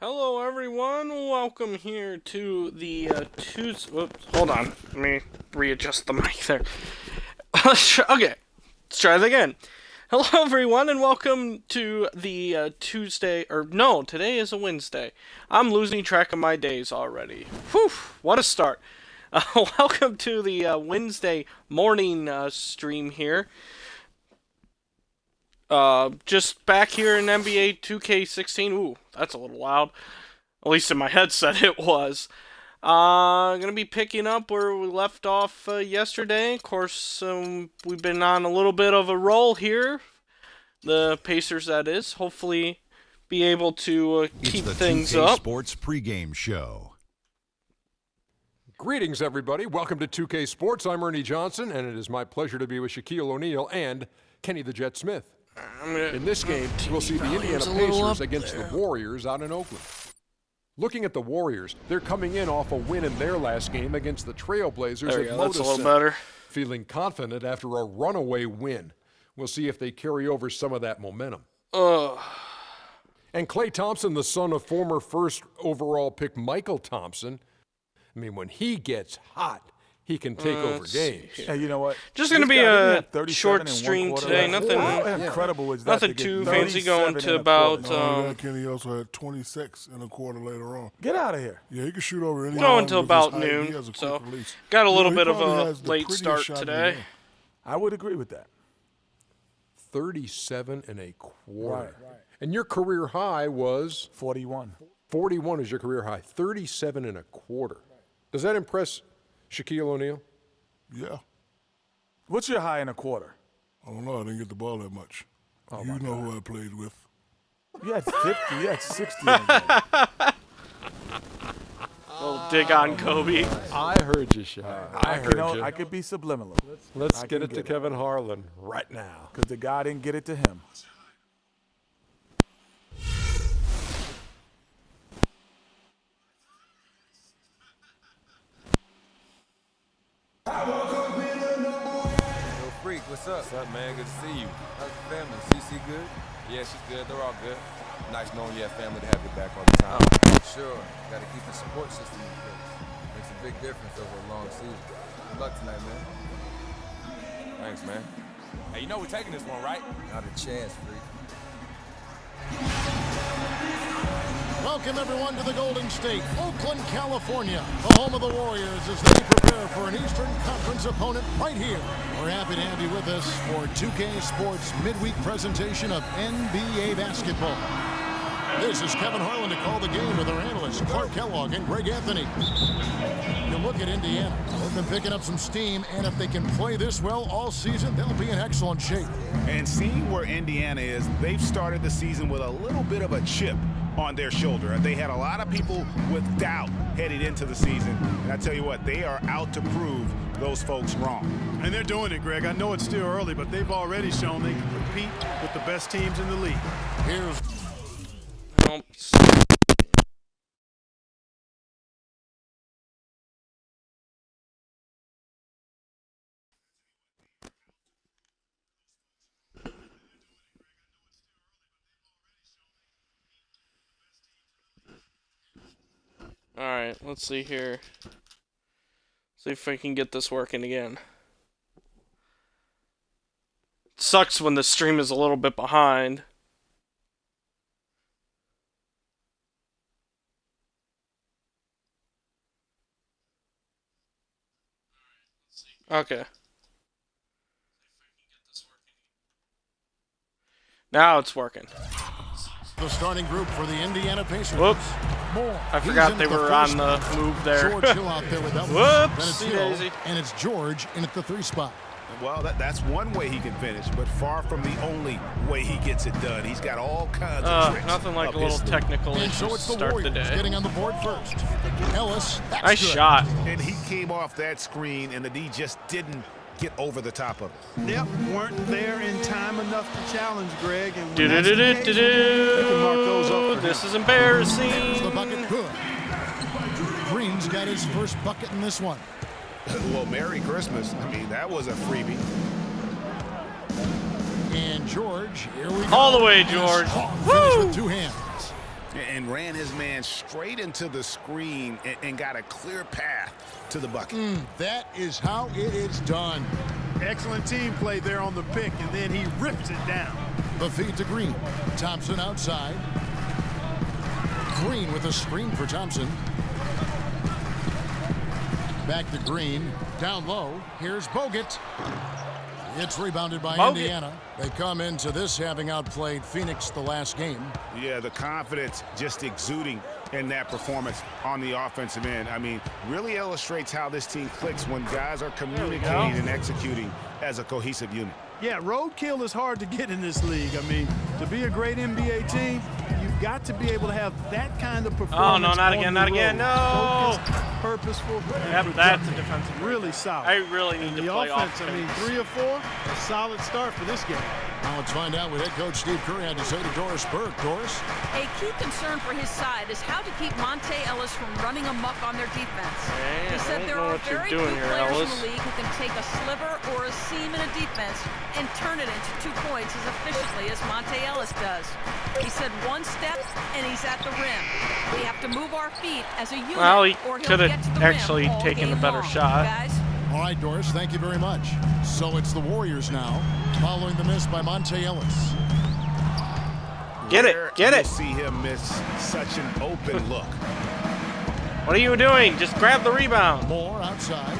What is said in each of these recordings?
Hello, everyone. Welcome here to the Tuesday. Whoops, hold on. Let me readjust the mic there. Okay, let's try that again. Hello, everyone, and welcome to the Tuesday. Or no, today is a Wednesday. I'm losing track of my days already. Whew! What a start. Welcome to the Wednesday morning stream here. Just back here in NBA 2K16. Ooh, that's a little loud. At least in my headset it was. Gonna be picking up where we left off yesterday. Of course, we've been on a little bit of a roll here. The Pacers, that is. Hopefully be able to keep things up. It's the 2K Sports pregame show. Greetings, everybody. Welcome to 2K Sports. I'm Ernie Johnson, and it is my pleasure to be with Shaquille O'Neal and Kenny the Jet Smith. In this game, we'll see the Indiana Pacers against the Warriors out in Oakland. Looking at the Warriors, they're coming in off a win in their last game against the Trailblazers at That's a little better. Feeling confident after a runaway win. We'll see if they carry over some of that momentum. And Klay Thompson, the son of former first overall pick Michael Thompson, I mean, when he gets hot, he can take over games. Hey, you know what? Just going to be a short stream today. Nothing, How incredible was that? nothing too fancy, going to about... Kenny also had 26 and a quarter later on. Get out of here. Yeah, he can shoot over any Going to about noon, so got a little bit of a late start today. I would agree with that. 37 and a quarter. Right. And your career high was? 41. 41 is your career high. 37 and a quarter. Does that impress Shaquille O'Neal? Yeah. What's your high in a quarter? I don't know. I didn't get the ball that much. Oh, you know who I played with. You had 50. You had 60. Little dig on Kobe. I heard you, Shaq. I heard you. I could be subliminal. Let's get it to Kevin Harlan right now. Because the guy didn't get it to him. Freak, what's up? What's up, man? Good to see you. How's the family? CC good? Yeah, she's good. They're all good. Nice knowing you have family to have you back all the time. Sure. Got to keep the support system in place. Makes a big difference over a long season. Good luck tonight, man. Thanks, man. Hey, you know we're taking this one, right? Not a chance, Freak. Welcome, everyone, to the Golden State, Oakland, California, the home of the Warriors as they prepare for an Eastern Conference opponent right here. We're happy to have you with us for 2K Sports midweek presentation of NBA basketball. This is Kevin Harlan to call the game with our analysts, Clark Kellogg and Greg Anthony. You look at Indiana. They've been picking up some steam, and if they can play this well all season, they'll be in excellent shape. And seeing where Indiana is, they've started the season with a little bit of a chip on their shoulder. They had a lot of people with doubt headed into the season. And I tell you what, they are out to prove those folks wrong. And they're doing it, Greg. I know it's still early, but they've already shown they can compete with the best teams in the league. Here's Alright, let's see here. See if I can get this working again. It sucks when the stream is a little bit behind. Okay. Now it's working. the starting group for the Indiana Pacers. Whoops. Moore. I forgot they were on the move there. George Hill out there with that one. Whoops. Then it's Hill, and it's George in at the 3 spot. Well, that's one way he can finish, but far from the only way he gets it done. He's got all kinds of tricks. Nothing like a little technical And issue so it's to the start the Warriors day. getting on the board first. Ellis, that's Nice good. shot. And he came off that screen, and the D just didn't get over the top of it. Yep, weren't there in time enough to challenge Greg. And Do when do that's do the do case, they can mark those up do. for This him. is embarrassing. There's the bucket, good. Green's got his first bucket in this one. Well, Merry Christmas. I mean, that was a freebie. And George, here we go. All the way, George. Finish Woo! with 2 hands. And ran his man straight into the screen and got a clear path to the bucket. That is how it is done. Excellent team play there on the pick, and then he rips it down. The feed to Green. Thompson outside. Green with a screen for Thompson. Back to Green. Down low. Here's Bogut. It's rebounded by Indiana. They come into this having outplayed Phoenix the last game. Yeah, the confidence just exuding in that performance on the offensive end. I mean, really illustrates how this team clicks when guys are communicating and executing as a cohesive unit. Yeah, roadkill is hard to get in this league. I mean, to be a great NBA team, you've got to be able to have that kind of performance. Oh, no, not again, not again. No! Focused, purposeful, Yep, that's a defensive. really solid. I really need to play offense. I mean, 3 or 4, a solid start for this game. Now let's find out what head coach Steve Kerr had to say to Doris Burke. Doris? A key concern for his side is how to keep Monte Ellis from running amok on their defense. Hey, He said there are very few here, players Ellis. in the league who can take a sliver or a seam in a defense and turn it into 2 points as efficiently as Monte Ellis does. He said 1 step and he's at the rim. We have to move our feet as a unit, Well, he or he'll could get to have the rim actually all taken a game better long. shot. Guys, All right, Doris, thank you very much. So it's the Warriors now, following the miss by Monte Ellis. Get it, get You'll it. see him miss such an open look. What are you doing? Just grab the rebound. Moore outside.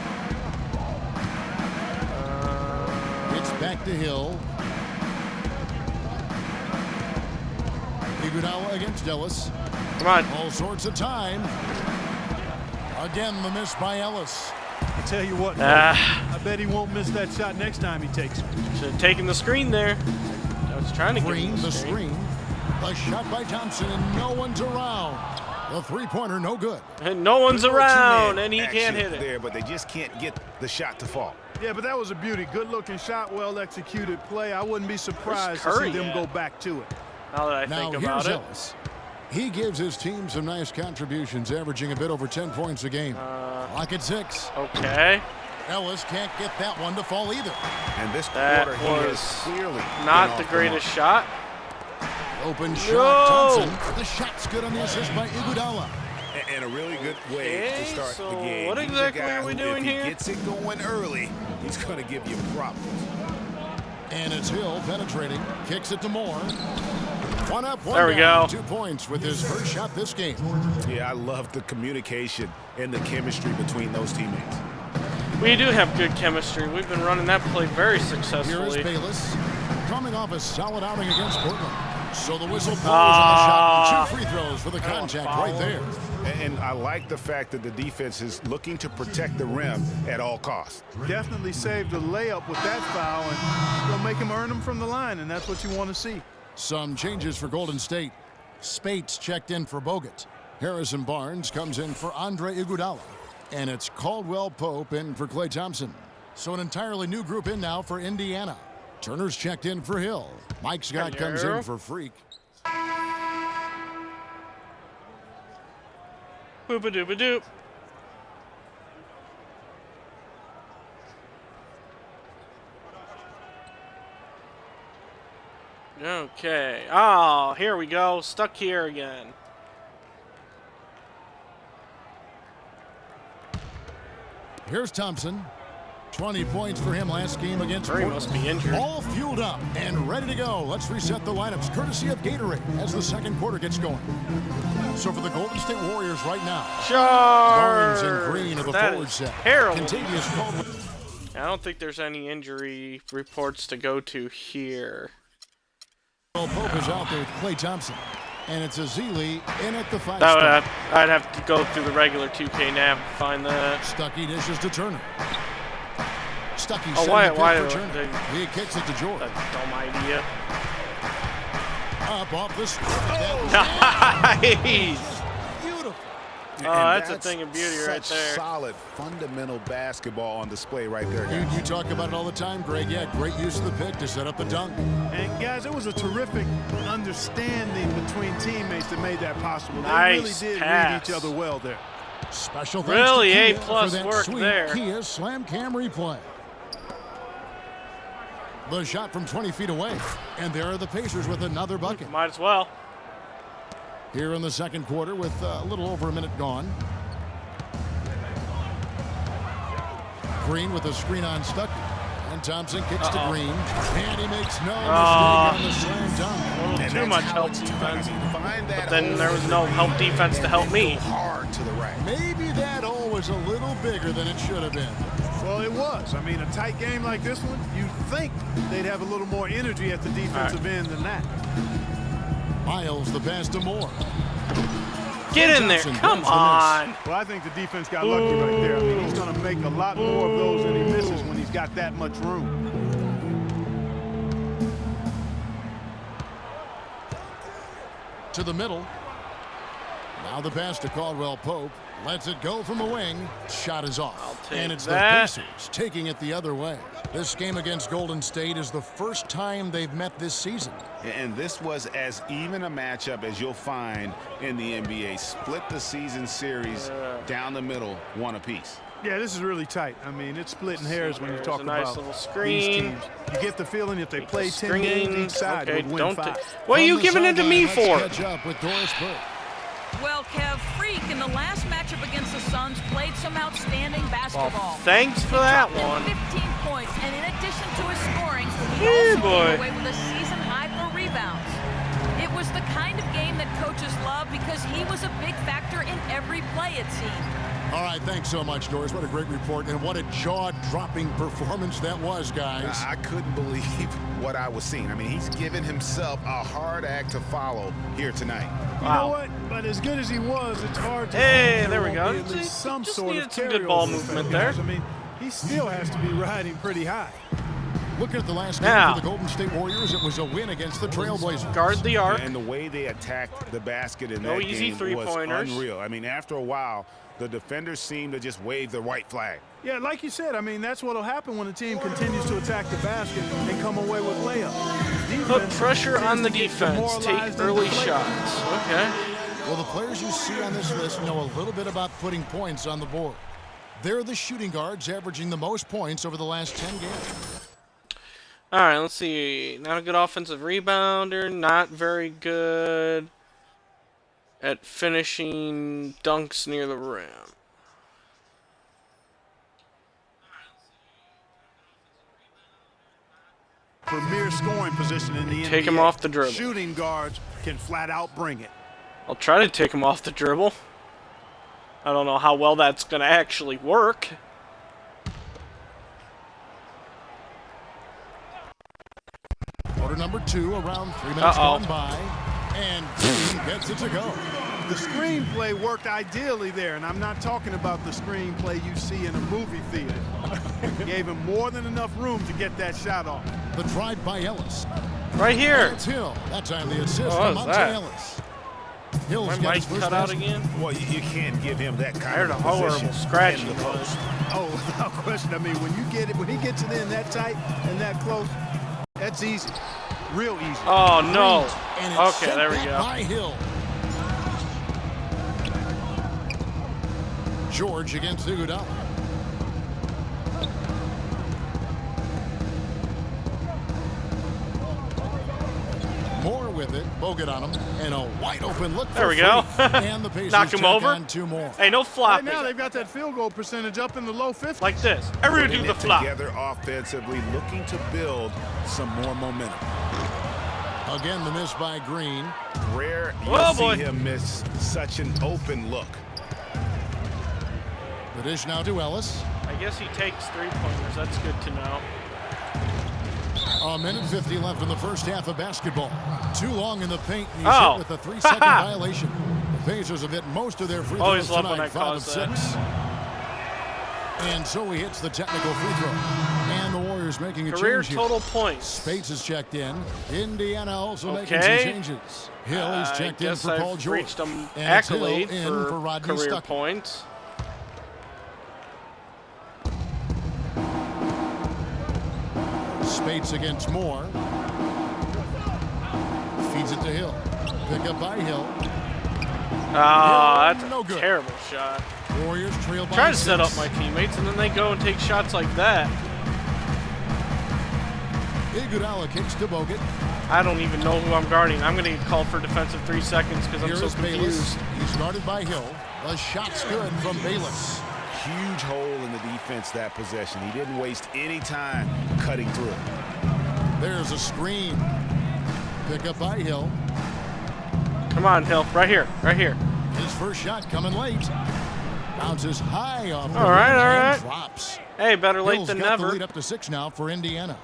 It's back to Hill. Iguodala against Ellis. Come on. All sorts of time. Again, the miss by Ellis. I tell you what, I bet he won't miss that shot next time he takes it. Should have taken the screen there. I was trying to Green, get the screen. A shot by Thompson, and no one's around. The three-pointer, no good. And no one's Little around, two-man and he can't action hit it. there, but they just can't get the shot to fall. Yeah, but that was a beauty. Good-looking shot, well-executed play. I wouldn't be surprised to Curry see them at? go back to it. Now that I Now think about here's it. Ellis. He gives his team some nice contributions, averaging a bit over 10 points a game. Lock at 6. Okay. Ellis can't get that one to fall either. And this That quarter, he has was clearly not been the off greatest mark. shot. Open No! shot, Thompson. The shot's good on the assist by Iguodala. And a really good way Okay, to start so the game. what He's a exactly guy are we who, doing if here? he gets it going early, he's going to give you problems. And it's Hill penetrating. Kicks it to Moore. One up, one There we down. go. 2 points with his first shot this game. Yeah, I love the communication and the chemistry between those teammates. We do have good chemistry. We've been running that play very Here is successfully. Bayless, coming off a solid outing against Portland. So the whistle blows on the shot. 2 free throws for the contact right there. And I like the fact that the defense is looking to protect the rim at all costs. Definitely saved a layup with that foul, and it'll make him earn them from the line, and that's what you want to see. Some changes for Golden State. Spates checked in for Bogut. Harrison Barnes comes in for Andre Iguodala. And it's Caldwell Pope in for Klay Thompson. So an entirely new group in now for Indiana. Turner's checked in for Hill. Mike Scott comes in for Freak. Boop-a-doop-a-doop. Okay. Oh, here we go. Stuck here again. Here's Thompson. 20 points for him last game against Curry Portland. must be injured. All fueled up and ready to go. Let's reset the lineups courtesy of Gatorade as the second quarter gets going. So for the Golden State Warriors right now, Barnes Charge! and Green of the That forward is set. terrible. Contagious Caldwell. I don't think there's any injury reports to go to here. Pope is out there with Klay Thompson. And it's Azili in at the 5 That would spot. I'd have to go through the regular 2K nav to find that. Stuckey dishes to Turner. Stuckey Oh, setting why- the pick why for do Turner. He kicks it to George. That's a dumb idea. Up off the strip. Nice! Beautiful. Oh, that's a thing of beauty right such there. Solid, fundamental basketball on display right there, guys. You talk about it all the time, Greg. Yeah, great use of the pick to set up the dunk. And guys, it was a terrific understanding between teammates that made that possible. They Nice really did pass. read each other well there. Special thanks Really to Kia A-plus for that work sweet there. Kia Slam Cam replay. The shot from 20 feet away. And there are the Pacers with another bucket. Might as well. here in the second quarter with a little over a minute gone. Green with a screen on Stuckey. And Thompson kicks to Green. And he makes no mistake on the slam dunk. A little too much help defense. But then there was no help defense to help me. Hard to the rack. Maybe that hole was a little bigger than it should have been. Well, it was. I mean, a tight game like this one, you'd think they'd have a little more energy at the defensive end than that. Miles the pass to Moore. Get in there. Come on. Well, I think the defense got lucky right there. I mean, he's going to make a lot more of those than he misses when he's got that much room. To the middle. Now the pass to Caldwell Pope. Lets it go from the wing. Shot is off. And it's the Pacers taking it the other way. This game against Golden State is the first time they've met this season. And this was as even a matchup as you'll find in the NBA. Split the season series down the middle, one apiece. Yeah, this is really tight. I mean, it's splitting hairs when you talk nice about screen. these teams. You get the feeling if they play 10 games each side, would win 5. What are you giving it to me for? Catch up with Doris Burke. Well, Kev, Freak in the last matchup against the Suns played some outstanding basketball. Well, thanks for that one. 15 points, and in addition to his scoring, he also came away with a season high for rebounds. It was the kind of game that coaches love because he was a big factor in every play, it seemed. All right, thanks so much, Doris. What a great report, and what a jaw-dropping performance that was, guys. I couldn't believe what I was seeing. I mean, he's given himself a hard act to follow here tonight. You know what? But as good as he was, it's hard to. Hey, there we go. At least some just sort needed of some good ball movement there. I mean, he still has to be riding pretty high. Looking at the last game for the Golden State Warriors, it was a win against the Trailblazers. Guard the arc. And the way they attacked the basket in that easy game was three-pointers. unreal. I mean, after a while, the defenders seemed to just wave the white flag. Yeah, like you said, I mean, that's what will happen when a team continues to attack the basket and come away with layups. Put pressure on the defense. Take early shots. Okay. Well, the players you see on this list know a little bit about putting points on the board. They're the shooting guards averaging the most points over the last 10 games. All right, let's see. Not a good offensive rebounder. Not very good at finishing dunks near the rim. Premier scoring position in the NBA. Take him off the dribble. Shooting guards can flat out bring it. I'll try to take him off the dribble. I don't know how well that's going to actually work. Quarter number 2, around 3 minutes gone by, and Green gets it to go. The screenplay worked ideally there, and I'm not talking about the screenplay you see in a movie theater. Gave him more than enough room to get that shot off. The drive by Ellis. Right here. It's Hill. That time the assist from Monte Ellis. Hill's my mic cut out again? Well, you can't give him that kind I heard of a horrible scratch in the post. Oh, without question. I mean, when he gets it in that tight and that close, that's easy. Real easy. Oh, no. And it's okay, there we go. By Hill. George against Iguodala. Moore with it. Bogut on him. And a wide open look. There we go. And the Pacers knock him over. on 2 more. Hey, no flopping. Right now they've got that field goal percentage up in the low 50s. Like this. Everybody do the flop. Together offensively, looking to build some more momentum. Again, the miss by Green. Rare you see him miss such an open look. The dish now to Ellis. I guess he takes 3-pointers. That's good to know. A minute 50 left in the first half of basketball. Too long in the paint, and he's hit with a 3-second violation. The Pacers have hit most of their free throws Always love tonight, when I 5 of cause 6. And so he hits the technical free throw. And the Warriors making a Career change total here. points. Spates is checked in. Indiana also making some changes. Hill is checked in for Paul George. Reached an and accolade Hill in for Rodney career Stuckey. points. Spates against Moore. Feeds it to Hill. Pick up by Hill. Ah, Hill, that's a terrible shot. Warriors trail by Try to 6. set up my teammates, and then they go and take shots like that. Iguodala kicks to Bogut. I don't even know who I'm guarding. I'm going to get called for defensive 3 seconds because I'm so Here's Bayless. confused. He's guarded by Hill. The shot's good from Bayless. Huge hole in the defense that possession. He didn't waste any time cutting through. There's a screen. Pick up by Hill. Come on, Hill. Right here. Right here. His first shot coming late. Bounces high off the All right, rim all and right. drops. Hey, better late Hill's than got the never. lead up to 6 now for Indiana.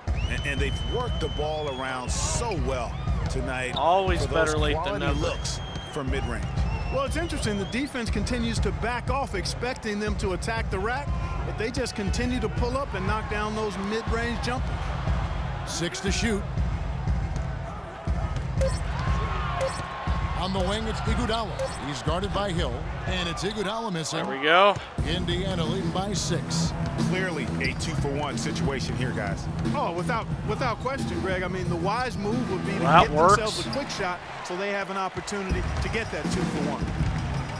And they've worked the ball around so well tonight. Always for those better late than quality never. looks from mid-range. Well, it's interesting. The defense continues to back off, expecting them to attack the rack, but they just continue to pull up and knock down those mid-range jumpers. 6 to shoot. On the wing, it's Iguodala. He's guarded by Hill, and it's Iguodala missing. There we go. Indiana leading by 6. Clearly a 2-for-1 situation here, guys. Oh, without question, Greg. I mean, the wise move would be to That get works. themselves a quick shot so they have an opportunity to get that 2-for-1.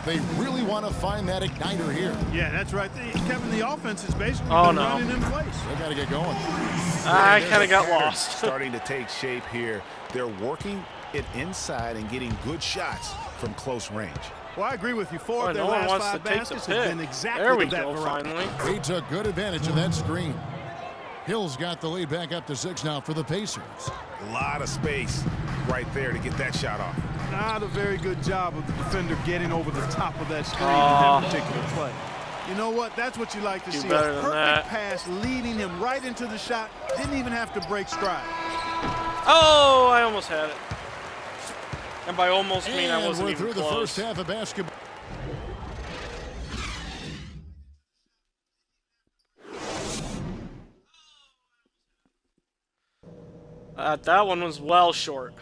They really want to find that igniter here. Yeah, that's right. Kevin, the offense is basically Oh, been no. running in place. They got to get going. I kind of got lost. Starting to take shape here. They're working it inside and getting good shots from close range. Well, I agree with you. 4 Boy, of their no one last wants 5 to take the baskets pick. have been exactly There we of that go, variety. finally. He took good advantage of that screen. Hill's got the lead back up to 6 now for the Pacers. A lot of space right there to get that shot off. Not a very good job of the defender getting over the top of that screen in that particular play. You know what? That's what you like to Do see. better A than perfect that. pass leading him right into the shot. Didn't even have to break stride. Oh, I almost had it. And by almost mean I And wasn't we're even through the close. first half of basketball. That one was well short.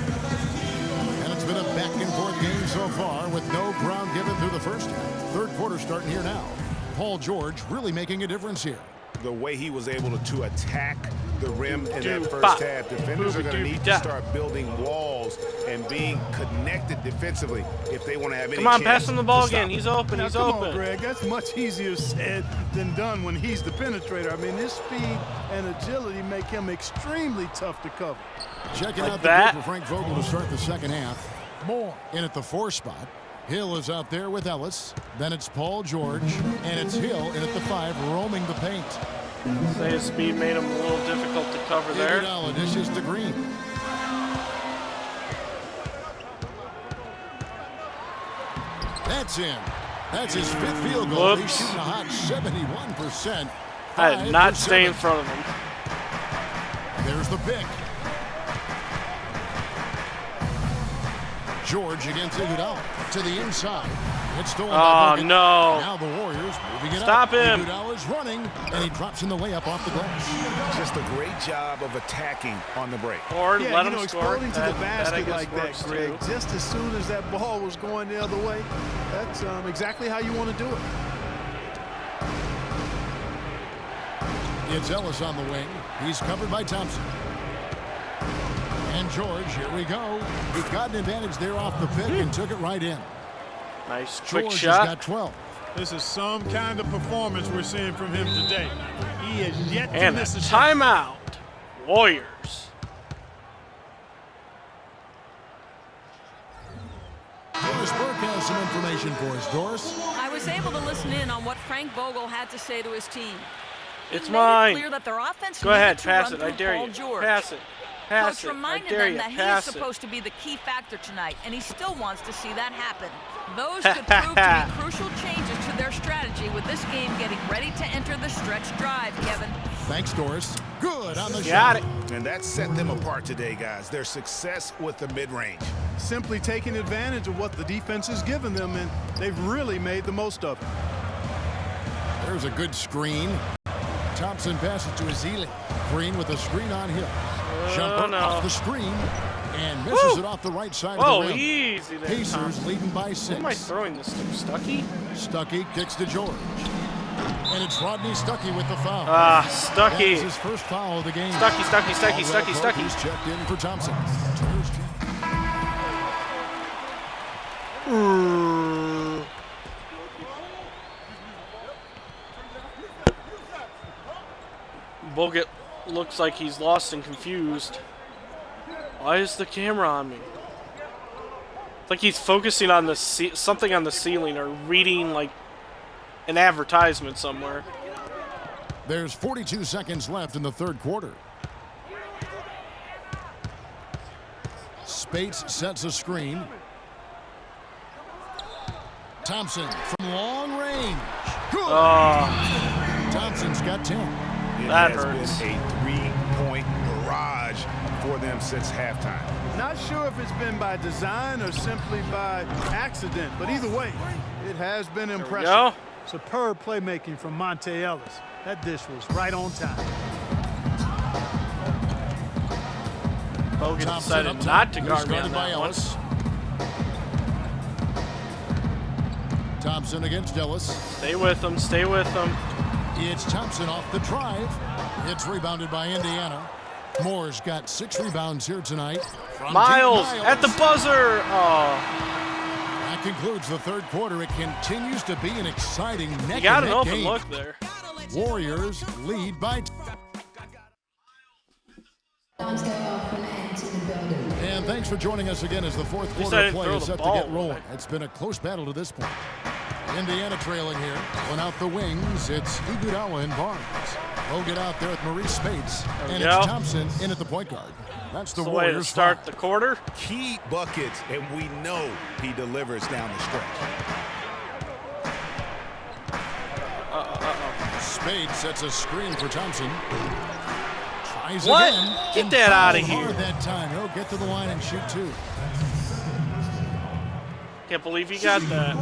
And it's been a back-and-forth game so far with no ground given through the first half. Third quarter starting here now. Paul George really making a difference here. The way he was able to attack the rim in that first Bop. half, defenders are going to need to Boobie-doobie-da. start building walls and being connected defensively if they want to have any Come on, chance pass him the ball to stop again. He's open. Now, He's come open. on, Greg. That's much easier said than done when he's the penetrator. I mean, his speed and agility make him extremely tough to cover. Checking Like out that. the group for Frank Vogel to start the second half. Moore in at the 4 spot. Hill is out there with Ellis. Then it's Paul George. And it's Hill in at the 5, roaming the paint. Say his speed made him a little difficult to cover there. Iguodala dishes to Green. That's in. That's his 5th field goal. He's Whoops. shooting a hot 71%. I did not 5 for stay in 7. front of him. There's the pick. George against Iguodala to the inside. It's stolen by Oh, Bogut. no. Now the Warriors moving it Stop up. him. Iguodala's running, and he drops in the layup off the glass. Just a great job of attacking on the break. Or Yeah, let you him know, score. exploding to That- the that I basket guess like that, works Greg, too. just as soon as that ball was going the other way, that's exactly how you want to do it. It's Ellis on the wing. He's covered by Thompson. And George, here we go. He got an advantage there off the pick and took it right in. Nice quick George shot. has got 12. This is some kind of performance we're seeing from him today. He has yet to And a miss a shot. timeout. Warriors. Doris Burke has some information for us. Doris? I was able to listen in on what Frank Vogel had to say to his team. It's He made mine. it clear that their offense Go ahead, needed to pass run it. I through dare Paul you. George. Pass it. Pass Coach it. I reminded dare them you. that he is Pass it. supposed to be the key factor tonight, and he still wants to see that happen. Those could prove to be crucial changes to their strategy with this game getting ready to enter the stretch drive, Kevin. Thanks, Doris. Good on the Got shot. it. And that set them apart today, guys. Their success with the mid-range. Simply taking advantage of what the defense has given them, and they've really made the most of it. There's a good screen. Thompson passes to Ezeli. Green with a screen on Hill. Jumper no. off the screen and misses Woo. it off the right side Whoa, of the rim. easy there, Pacers Thompson. leading by Who 6. am I throwing this to? Stuckey? Stuckey kicks to George. And it's Rodney Stuckey with the foul. Ah, That is Stuckey. his first foul of the game. Stuckey, Stuckey, Stuckey, Caldwell Stuckey, Pope Stuckey. is checked in for Thompson. Here's Bogut looks like he's lost and confused. Why is the camera on me? It's like he's focusing on the something on the ceiling or reading like an advertisement somewhere. There's 42 seconds left in the third quarter. Spates sets a screen. Thompson from long range. Thompson's got 10. That hurts. Been a three-point barrage for them since halftime. Not sure if it's been by design or simply by accident, but either way, it has been impressive. Superb playmaking from Monte Ellis. That dish was right on time. Bogut decided not to guard me on that one. Thompson against Ellis. Stay with him. Stay with him. It's Thompson off the drive. It's rebounded by Indiana. Moore's got 6 rebounds here tonight. Miles at the buzzer. Oh. That concludes the third quarter. It continues to be an exciting neck-and-neck game. You got an open look there. Warriors lead by. And thanks for joining us again as the fourth quarter play is set to get rolling. It's been a close battle to this point. Indiana trailing here. One out the wings. It's Iguodala and Barnes. Bogut out there with Maurice Spates. And it's Thompson in at the point guard. That's the Warriors' way to start the quarter. Key buckets, and we know he delivers down the stretch. Spates sets a screen for Thompson. Tries what? Again. Get that out of here. That time. He'll get to the line and shoot 2. Can't believe he got that.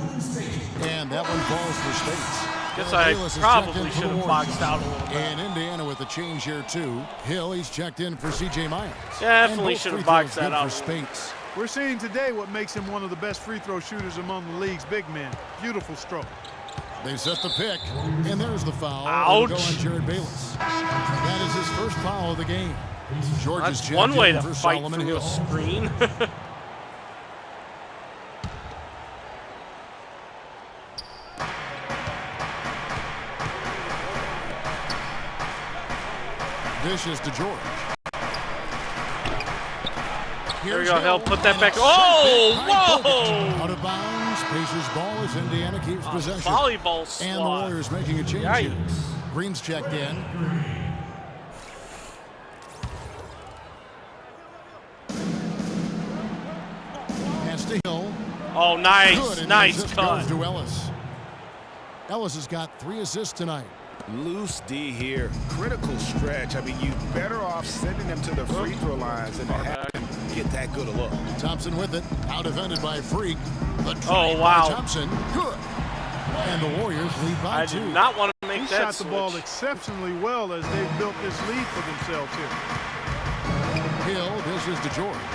And that one falls for Spates. Guess I probably should have boxed out a little bit. And Indiana with a change here too. Hill, he's checked in for C.J. Myers. Definitely should have boxed that out. For Spates. We're seeing today what makes him one of the best free throw shooters among the league's big men. Beautiful stroke. They set the pick, and there's the foul. Ouch. Go on Jared Bayless. That is his first foul of the game. George's That's one way to fight Solomon through Hill. a screen. Dishes to George. Here we go, Hill. Put that back. Oh, whoa! Out of bounds. Pacers ball as Indiana keeps possession. Volleyball slot. And the Warriors making a change here. Green's checked in. Pass to Hill. Oh, nice. Good, nice cut. Goes to Ellis. Ellis has got 3 assists tonight. Loose D here. Critical stretch. I mean, you better off sending them to the free throw lines and have them get that good a look. Thompson with it. Out defended by Freak. Oh, wow. Thompson. Good. And the Warriors lead by 2. I did not want to make he that shot the ball exceptionally well as they've built this lead for themselves here. Hill dishes to George.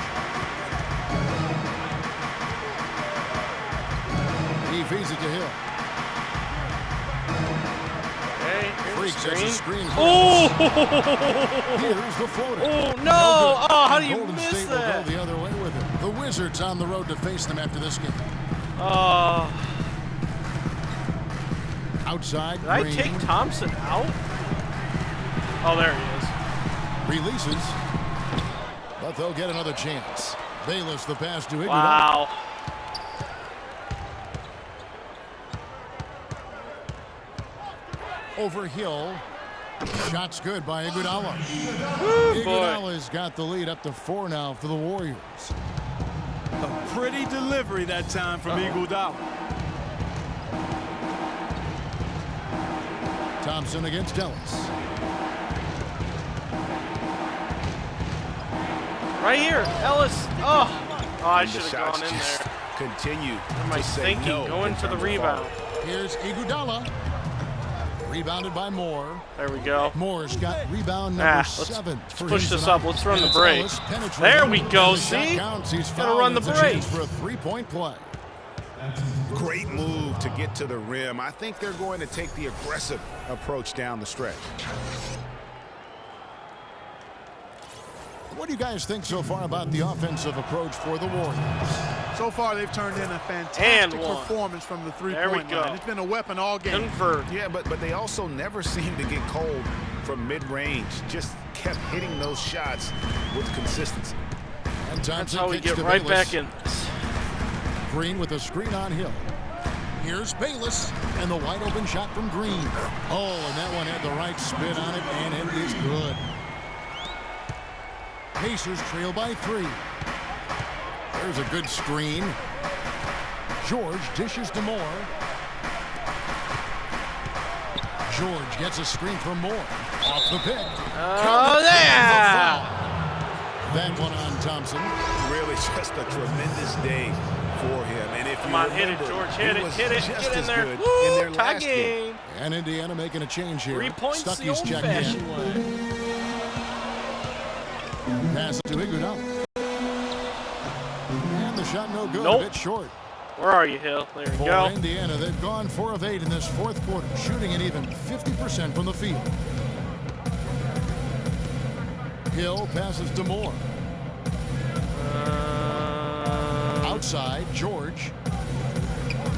He feeds it to Hill. Freak sets a screen. Oh! Here's the floater. Oh, no! Oh, how do you Golden miss State that? will go the other way with it. The Wizards on the road to face them after this game. Outside. Did I Green. take Thompson out? Oh, there he is. Releases. But they'll get another chance. Bayless the pass to Iguodala. Wow. Over Hill. Shots good by Iguodala. Iguodala's got the lead up to 4 now for the Warriors. A pretty delivery that time from Iguodala. Thompson against Ellis. Right here, Ellis. Oh, I should have gone in there. Continue. What am I thinking? Going for the rebound. Here's Iguodala. Rebounded by Moore. There we go. Moore's got rebound number 7. Let's push this up. Let's run the break. There we go. See? Gotta run the break. For a 3-point play. Great move to get to the rim. I think they're going to take the aggressive approach down the stretch. What do you guys think so far about the offensive approach for the Warriors? So far, they've turned in a fantastic performance from the three-point line. It's been a weapon all game. Convert. Yeah, but they also never seem to get cold from mid-range. Just kept hitting those shots with consistency. And that's how we get right back in this. Green with a screen on Hill. Here's Bayless, and the wide-open shot from Green. Oh, and that one had the right spin on it, and it is good. Pacers trail by 3. There's a good screen. George dishes to Moore. George gets a screen from Moore. Off the pick. Oh, yeah! That one on Thompson. Really just a tremendous day for him. And if come on, hit it, George. Hit it. Get in there. Woo, in their tie last game. And Indiana making a change here. 3 points the Stuckey's checked old-fashioned in. way. Pass to Iguodala. And the shot no good. Nope. A bit short. Where are you, Hill? There we For go. Indiana, they've gone 4 of 8 in this fourth quarter, shooting an even 50% from the field. Hill passes to Moore. Outside, George.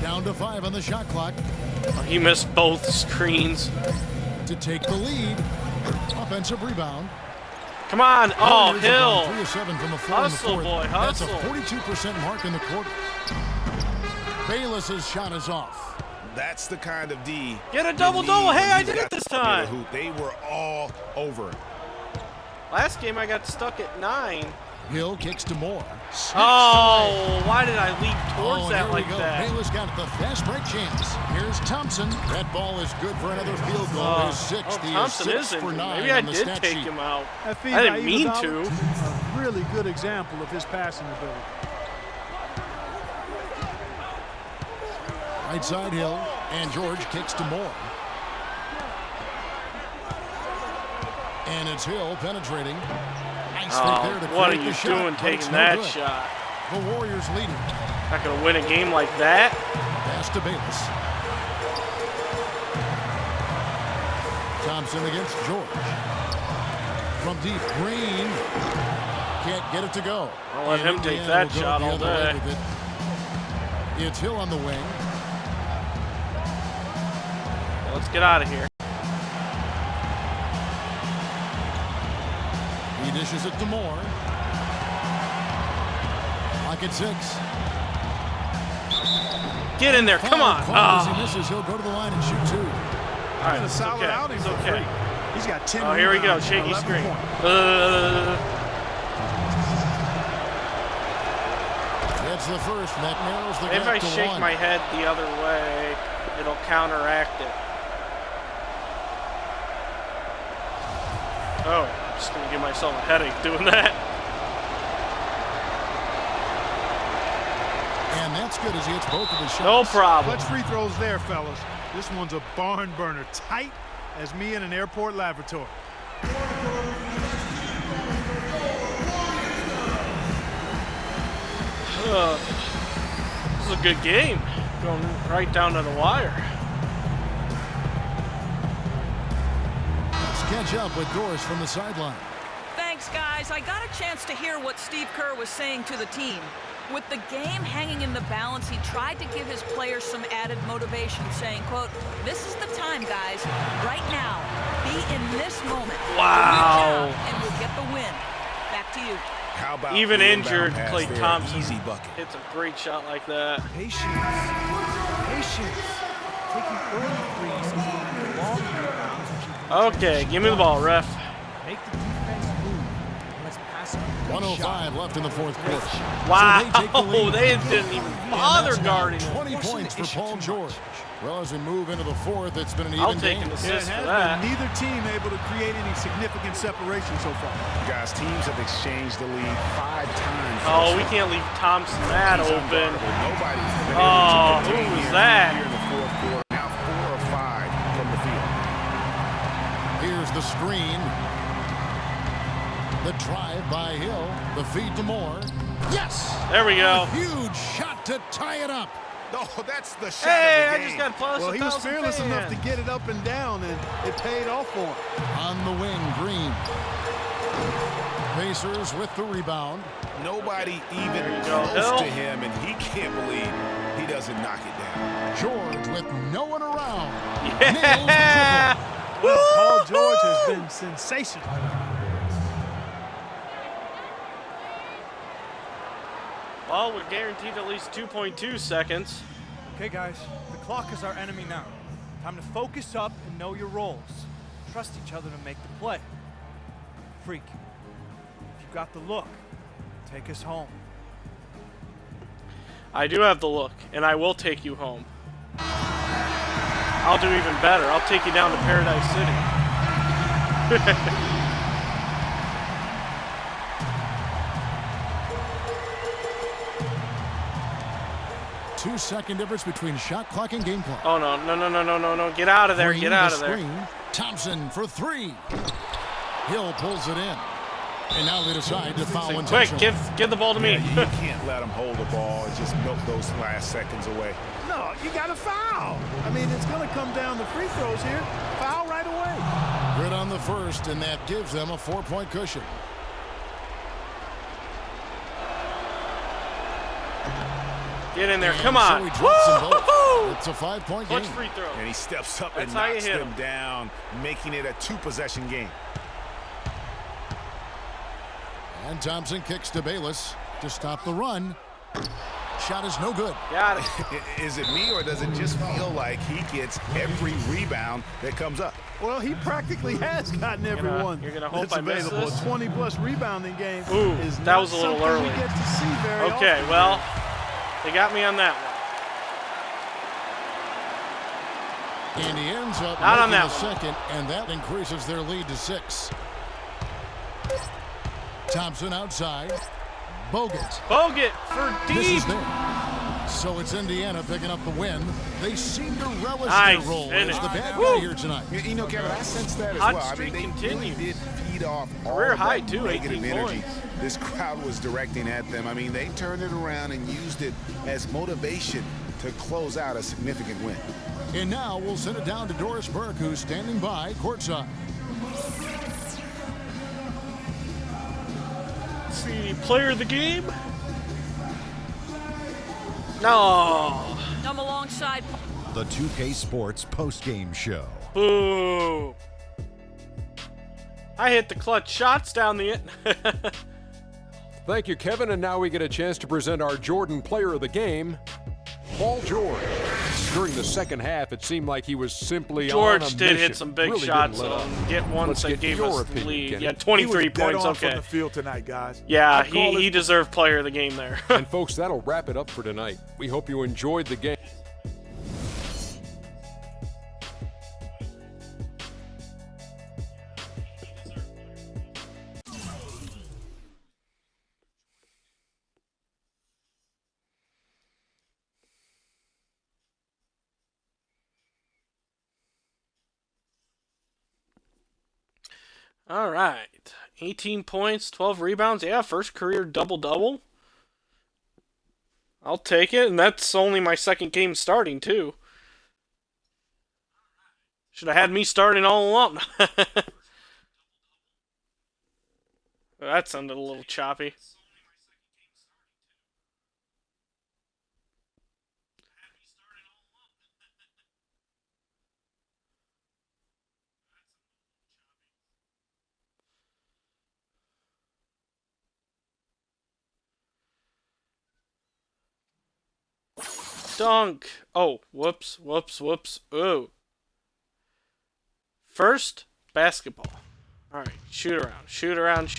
Down to 5 on the shot clock. Oh, he missed both screens. To take the lead. Offensive rebound. Come on. Oh, Hill. 3 of 7 from the floor in the Hustle, fourth. boy. Hustle. That's a 42% mark in the quarter. Bayless's shot is off. That's the kind of D. Get a double-double. Hey, I did it this time. They were all over it. Last game I got stuck at 9. Hill kicks to Moore. Oh, why did I leap towards that like that? Bayless got the fast break chance. Here's Thompson. That ball is good for another field goal. His sixth. He is 6 for 9. Maybe I on the did stat take sheet. him out. I didn't mean to. A really good example of his passing ability. Right side Hill, and George kicks to Moore. And it's Hill penetrating. Nice Oh, there to what are create you the shot, doing but taking it's no that good. shot? The Warriors leading. Not going to win a game like that. Pass to Bayless. Thompson against George. From deep, Green. Can't get it to go. I'll let him take that shot all day. It's Hill on the wing. Let's get out of here. He dishes it to Moore. Lock at 6. Get in there, come on. As he misses, he'll go to the line and shoot 2. All right, a solid okay. outing It's for okay. Free. He's got 10 Oh, here we go, rebounds, shaky 11 screen. points. That's the first, and that narrows the If gap I to shake 1. my head the other way, it'll counteract it. Oh, I'm just going to give myself a headache doing that. And that's good as he hits both of his shots. No problem. Clutch free throws there, fellas. This one's a barn burner, tight as me in an airport laboratory. This is a good game. Going right down to the wire. Let's catch up with Doris from the sideline. Thanks, guys. I got a chance to hear what Steve Kerr was saying to the team. With the game hanging in the balance, he tried to give his players some added motivation, saying, quote, "This is the time, guys. Right now. Be in this moment. Wow. Good job, and we'll get the win." Back to you. How about Even the injured inbound pass Klay there? Thompson Easy bucket. hits a great shot like that. Patience. Taking early threes is one of the long rebounds. Okay, give me the ball, ref. Make the defense move. Let's pass it. 105 left in the fourth quarter. Wow, So they take the lead. they didn't even bother guarding him. 20 points for Paul George. Well, as we move into the fourth, it's been an even I'll take game. an It assist has for that. been neither team able to create any significant separation so far. Guys, teams have exchanged the lead 5 times. Oh, we can't leave Thompson that He's open. unguardable. Nobody's been able Oh, to who contain was him that? Here in the fourth quarter. Now 4 of 5 from the field. Here's the screen. The drive by Hill. The feed to Moore. Yes! There we go. A huge shot to tie it up. No, that's the shot Hey, of the I game. just got plus Well, he was 1,000 fearless enough to fans. get it up and down, and it paid off for him. On the wing, Green. Pacers with the rebound. Nobody even go, close to him, and he can't believe he doesn't knock it down. George with no one around. Yeah. Well, Paul George has been sensational. Well, we're guaranteed at least 2.2 seconds. Okay, guys, the clock is our enemy now. Time to focus up and know your roles. Trust each other to make the play. Freak, if you got the look, take us home. I do have the look, and I will take you home. I'll do even better. I'll take you down to Paradise City. 2-second difference between shot clock and game clock. Oh, no. No. Get out of there. Green, Get out the of there. screen. Thompson for three. Hill pulls it in. And now they decide to foul Quick, intentionally. give the ball to me. Yeah, you can't let him hold the ball and just milk those last seconds away. No, you got to foul. I mean, it's going to come down to free throws here. Foul right away. Good on the first, and that gives them a 4-point cushion. Get in there. And Come on. So he drops them both. Woo-hoo-hoo! It's a 5-point Clutch game. free throw. And he steps up That's and how you knocks hit them him. down, making it a 2-possession game. And Thompson kicks to Bayless to stop the run. Shot is no good. Got it. Is it me, or does it just feel like he gets every rebound that comes up? Well, he practically has gotten every one. You're gonna hope that's I miss available. this? 20-plus rebounding game. Ooh, is that not was a little something early. We get to see very Okay, often. well, they got me on that one. And he ends up Not on making that the one. second, and that increases their lead to 6. Thompson outside. Bogut. Bogut for This deep. is there. So it's Indiana picking up the win. They seem to relish Nice their role finish. as the bad Woo. guy here tonight. You know, Kevin, I sense that as Hot well. I mean, streak they continues. really did feed off all Career of high, that too, negative 18 energy points. this crowd was directing at them. I mean, they turned it around and used it as motivation to close out a significant win. And now we'll send it down to Doris Burke, who's standing by courtside. Let's see, player of the game? No. I'm alongside. The 2K Sports postgame show. Boo. I hit the clutch shots down the end. Thank you, Kevin. And now we get a chance to present our Jordan player of the game, Paul George. During the second half, it seemed like he was simply on a George did hit mission. some big Really shots. didn't let up. Get one Let's that get gave your us the opinion, lead. Kenny. Yeah, He 23 was dead points. on from Okay. the field tonight, guys. Yeah, I call he it- deserved player of the game there. And folks, that'll wrap it up for tonight. We hope you enjoyed the game. All right. 18 points, 12 rebounds. Yeah, first career double-double. I'll take it, and that's only my second game starting, too. Should have had me starting all along. That sounded a little choppy. Dunk. Oh, whoops. Oh. First, basketball. All right, shoot around.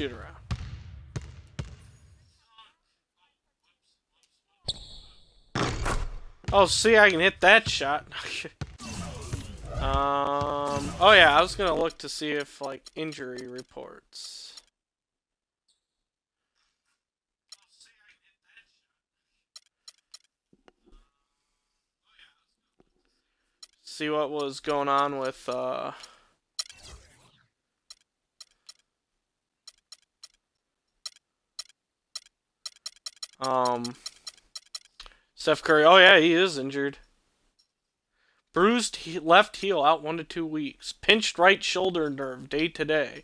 Oh, see, I can hit that shot. Oh yeah, I was gonna look to see if, like, injury reports. See what was going on with Steph Curry. Oh yeah, he is injured. Bruised left heel out 1 to 2 weeks. Pinched right shoulder nerve day to day.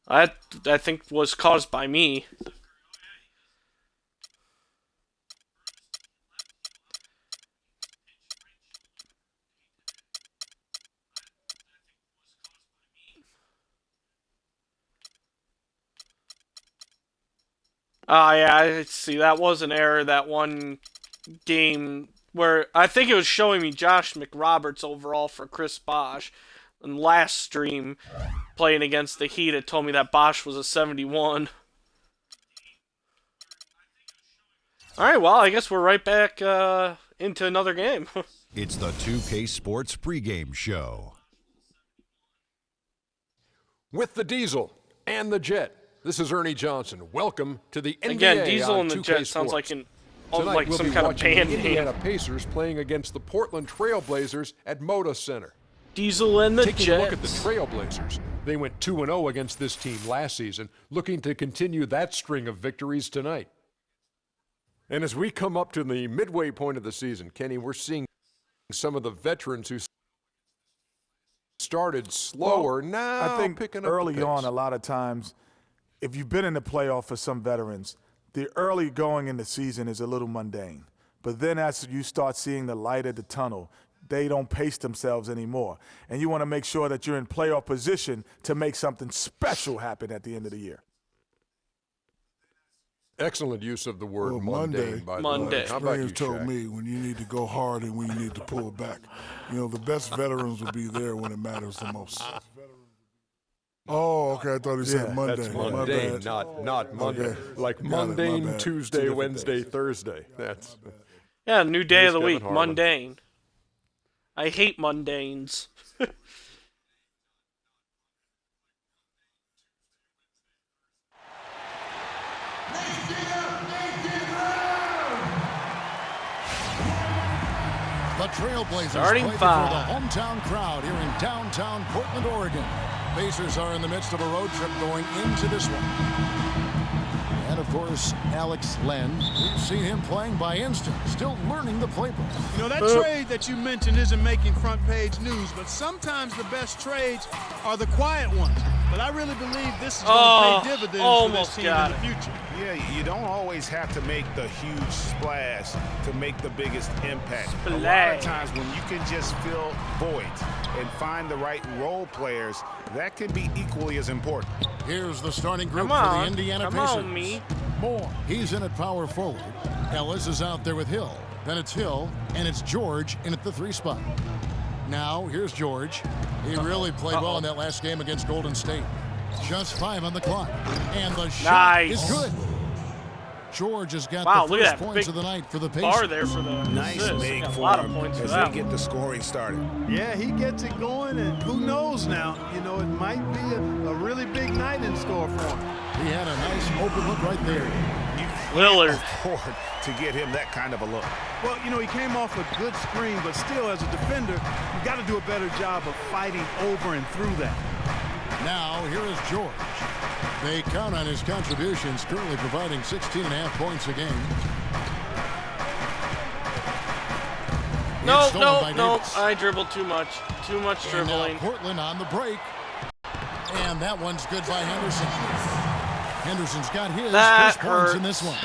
I think was caused by me. Yeah, I see. That was an error. That one game where I think it was showing me Josh McRoberts overall for Chris Bosh. And last stream, playing against the Heat, it told me that Bosch was a 71. Alright, well, I guess we're right back into another game. It's the 2K Sports pregame show. With the Diesel and the Jet, this is Ernie Johnson. Welcome to the NBA. Again, Diesel on and the 2K Jet Sports. sounds like an Tonight, we'll some be kind of watching band the name. Indiana Pacers playing against the Portland Trailblazers at Moda Center. Diesel and the Taking Jets. a look at the Trailblazers, they went 2-0 against this team last season, looking to continue that string of victories tonight. And as we come up to the midway point of the season, Kenny, we're seeing some of the veterans who started slower now I think picking up early the pace. on, a lot of times, if you've been in the playoff for some veterans, the early going in the season is a little mundane. But then as you start seeing the light at the tunnel, they don't pace themselves anymore. And you want to make sure that you're in playoff position to make something special happen at the end of the year. Excellent use of the word Well, mundane, by the way. How about you, Experience told Shaq? me when you need to go hard and when you need to pull back. You know, the best veterans will be there when it matters the most. Oh, okay. I thought he said Monday. That's My mundane, bad. not Monday. Okay. Like Got it, my mundane bad. Tuesday, Two different Wednesday, days. Thursday. That's Yeah, new day Here's of the Kevin week, Harlan. mundane. I hate mundanes. The Trailblazers Starting play before five. the hometown crowd here in downtown Portland, Oregon. Pacers are in the midst of a road trip going into this one. And, of course, Alex Len. We've seen him playing by instinct, still learning the playbook. You know, that trade that you mentioned isn't making front page news, but sometimes the best trades are the quiet ones. But I really believe this is going to pay dividends for this team in the future. Yeah, you don't always have to make the huge splash to make the biggest impact. A lot Splash. of times when you can just fill voids and find the right role players, that can be equally as important. Here's the starting group Come for on. the Indiana Come Pacers. on, me. Moore, he's in at power forward. Ellis is out there with Hill. Then it's Hill, and it's George in at the 3 spot. Now, here's George. He really played well in that last game against Golden State. Just 5 on the clock. And the shot is good. George has got Wow, the look at first that points big of the night for the bar Pacers. there for the Nice assist. make Got a for lot of him points for as that. they get the scoring started. Yeah, he gets it going, and who knows now? You know, it might be a really big night in store for him. He had a nice open look right there. Lillard. Afford to get him that kind of a look. Well, you know, he came off a good screen, but still, as a defender, you've got to do a better job of fighting over and through that. Now, here is George. They count on his contributions, currently providing 16.5 points a game. No, It's stolen by no, Davis. I dribbled too much. Too much And now dribbling. Portland on the break. And that one's good by Henderson. Henderson's got his That first points in hurts. this one.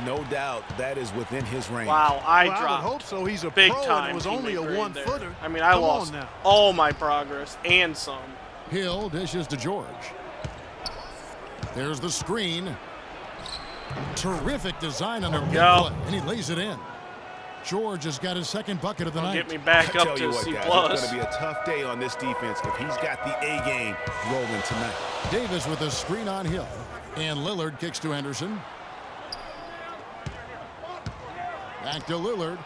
No doubt that is within his range. Wow, I Well, I would dropped. hope so. He's a big pro, time. and it was only a teammate grade one-footer. there. I mean, I Come on lost now. all my progress and some. Hill dishes to George. There's the screen. Terrific design under big go. play, and he lays it in. George has got his second bucket of the night. Get me back I up tell you to what, C+. guys, it's going to be a tough day on this defense if he's got the A game rolling tonight. Davis with a screen on Hill. And Lillard kicks to Henderson. Back to Lillard.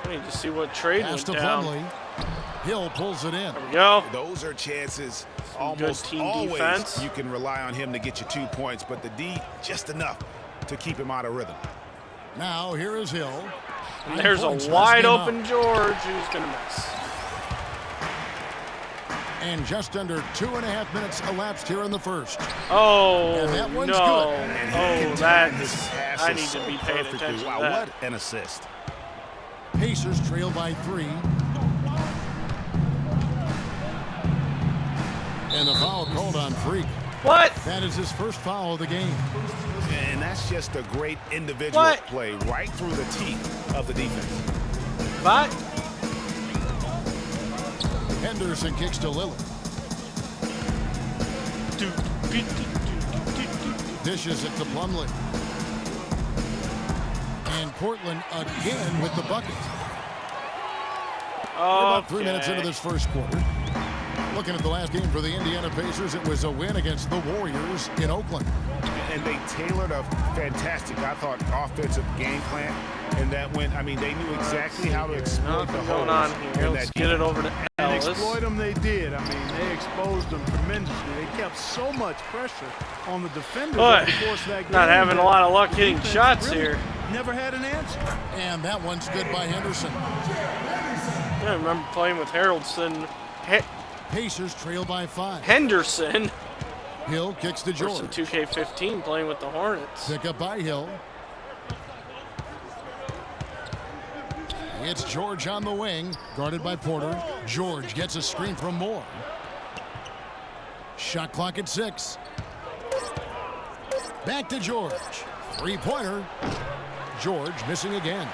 I need to see what trade Pass went to down. Plumlee. Hill pulls it in. There we go. Those are chances. good Almost team always defense. you can rely on him to get you 2 points, but the D just enough to keep him out of rhythm. Now here is Hill. And there's a 9 points last wide game open out. George who's going to miss. And just under 2.5 minutes elapsed here in the first. Oh, And that one's no. good. And he Oh, can time his that's... passes I need so to be paying perfectly. attention Wow, to that. what an assist. Pacers trail by 3. And the foul called on Freak. What? That is his first foul of the game. And that's just a great individual play right through the teeth of the defense. What? Henderson kicks to Lillard. Dishes it to Plumlee. And Portland again with the bucket. We're about 3 minutes into this first quarter. Looking at the last game for the Indiana Pacers, it was a win against the Warriors in Oakland. And they tailored a fantastic, I thought, offensive game plan. And that went, I mean, they knew exactly how to exploit the holes. Going on here. Let's get it over to And Ellis. exploit them they did. I mean, they exposed them tremendously. They kept so much pressure on the defenders over the course of that game. Not having a lot of luck hitting shots really here. Never had an answer. And that one's good by Henderson. I remember playing with Harrelson. Pacers trail by 5. Henderson. Hill kicks to George. Versus 2K15 playing with the Hornets. Pick up by Hill. It's George on the wing, guarded by Porter. George gets a screen from Moore. Shot clock at 6. Back to George. Three-pointer. George missing again.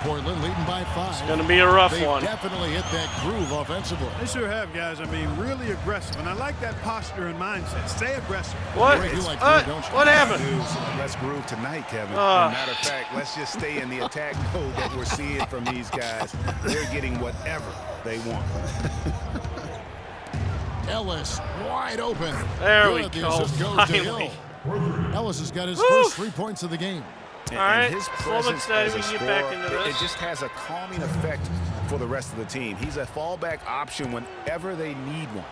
Portland leading by 5. It's going to be a rough one. They definitely hit that groove offensively. They sure have, guys. I mean, really aggressive. And I like that posture and mindset. Stay aggressive. What? What happened? Let's groove tonight, Kevin. As a matter of fact, let's just stay in the attack mode that we're seeing from these guys. They're getting whatever they want. Ellis wide open. There we Good. The go. assist goes to Hill. Ellis has got his first 3 points of the game. All right, his slow but presence steady. as We a can get scorer, back into this. it just has a calming effect for the rest of the team. He's a fallback option whenever they need one.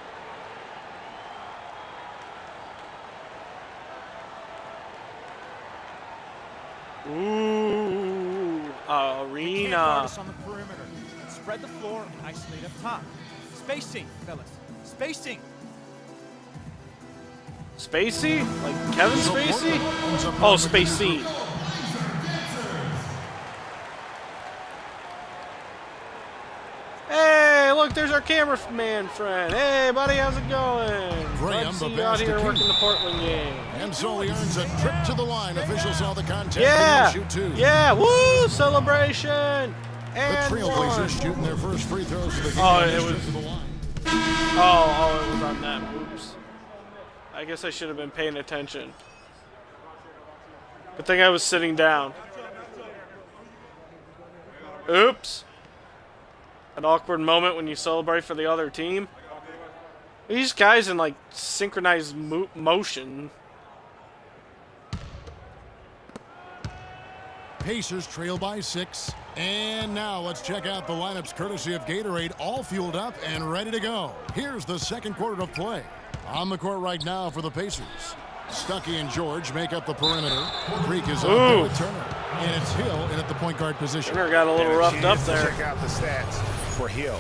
Ooh, arena. On the perimeter. Spread the floor and isolate up top. Spacing, fellas. Spacing. Spacey? Like Kevin Spacey? Oh, Spacey. Hey, look, there's our cameraman friend. Hey, buddy, how's it going? Glad to see you out here working the Portland game. And so he earns a trip to the line. Officials saw the contact. Yeah, Shoot 2. yeah, woo, celebration. The And Trailblazers shooting their first free throws of the game. Oh, on it this was- trip to the line. Oh, it was on that. Oops. I guess I should have been paying attention. Good thing I was sitting down. Oops. An awkward moment when you celebrate for the other team. These guys in like synchronized motion. Pacers trail by 6. And now let's check out the lineups courtesy of Gatorade, all fueled up and ready to go. Here's the second quarter of play. On the court right now for the Pacers. Stuckey and George make up the perimeter. Creek is on there with Turner. And it's Hill in at the point guard position. Turner got a little roughed up there. Check out the stats for Hill.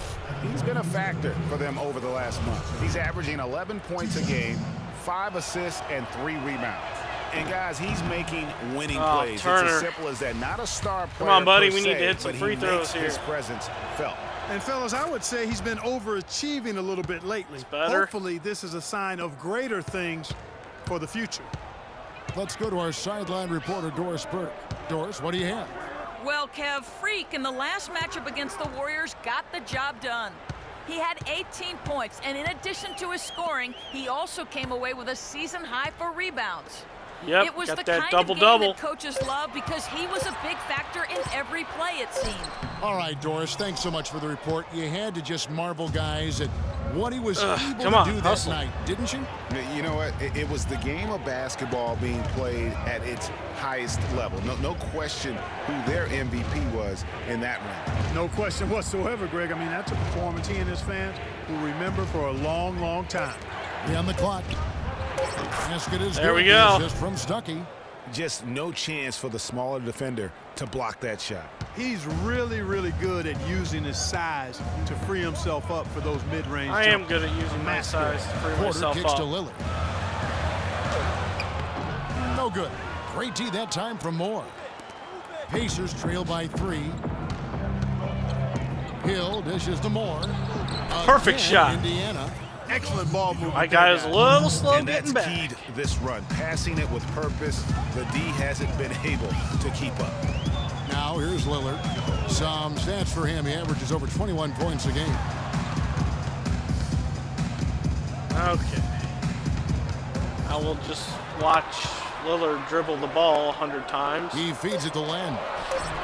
He's been a factor for them over the last month. He's averaging 11 points a game, 5 assists, and 3 rebounds. And guys, he's making winning plays. Turner. It's as simple as that. Not a star player. Come on, buddy. per We need to se, hit some but free he throws makes here. his presence felt. And fellas, I would say he's been overachieving a little bit lately. Better. Hopefully, this is a sign of greater things for the future. Let's go to our sideline reporter, Doris Burke. Doris, what do you have? Well, Kev, Freak in the last matchup against the Warriors got the job done. He had 18 points, and in addition to his scoring, he also came away with a season high for rebounds. Yep, it was got the that kind double-double. of game that coaches love because he was a big factor in every play, it seemed. All right, Doris, thanks so much for the report. You had to just marvel, guys, at what he was able to do that night, didn't you? You know what? It was the game of basketball being played at its highest level. No question who their MVP was in that round. No question whatsoever, Greg. I mean, that's a performance he and his fans will remember for a long, long time. On the clock. Basket is there good. We go. Just from Stuckey. Just no chance for the smaller defender to block that shot. He's really, really good at using his size to free himself up for those mid-range I am jumpers. good at using my size to free Porter myself kicks up. to Lillard. No good. Great D that time from Moore. Pacers trail by 3. Hill dishes to Moore. Perfect Again, shot. Indiana. Excellent ball movement. My guy is a little slow and getting that's back. key to this run. Passing it with purpose. The D hasn't been able to keep up. Now here's Lillard. Some stats for him. He averages over 21 points a game. Okay. I will just watch Lillard dribble the ball 100 times. He feeds it to Len.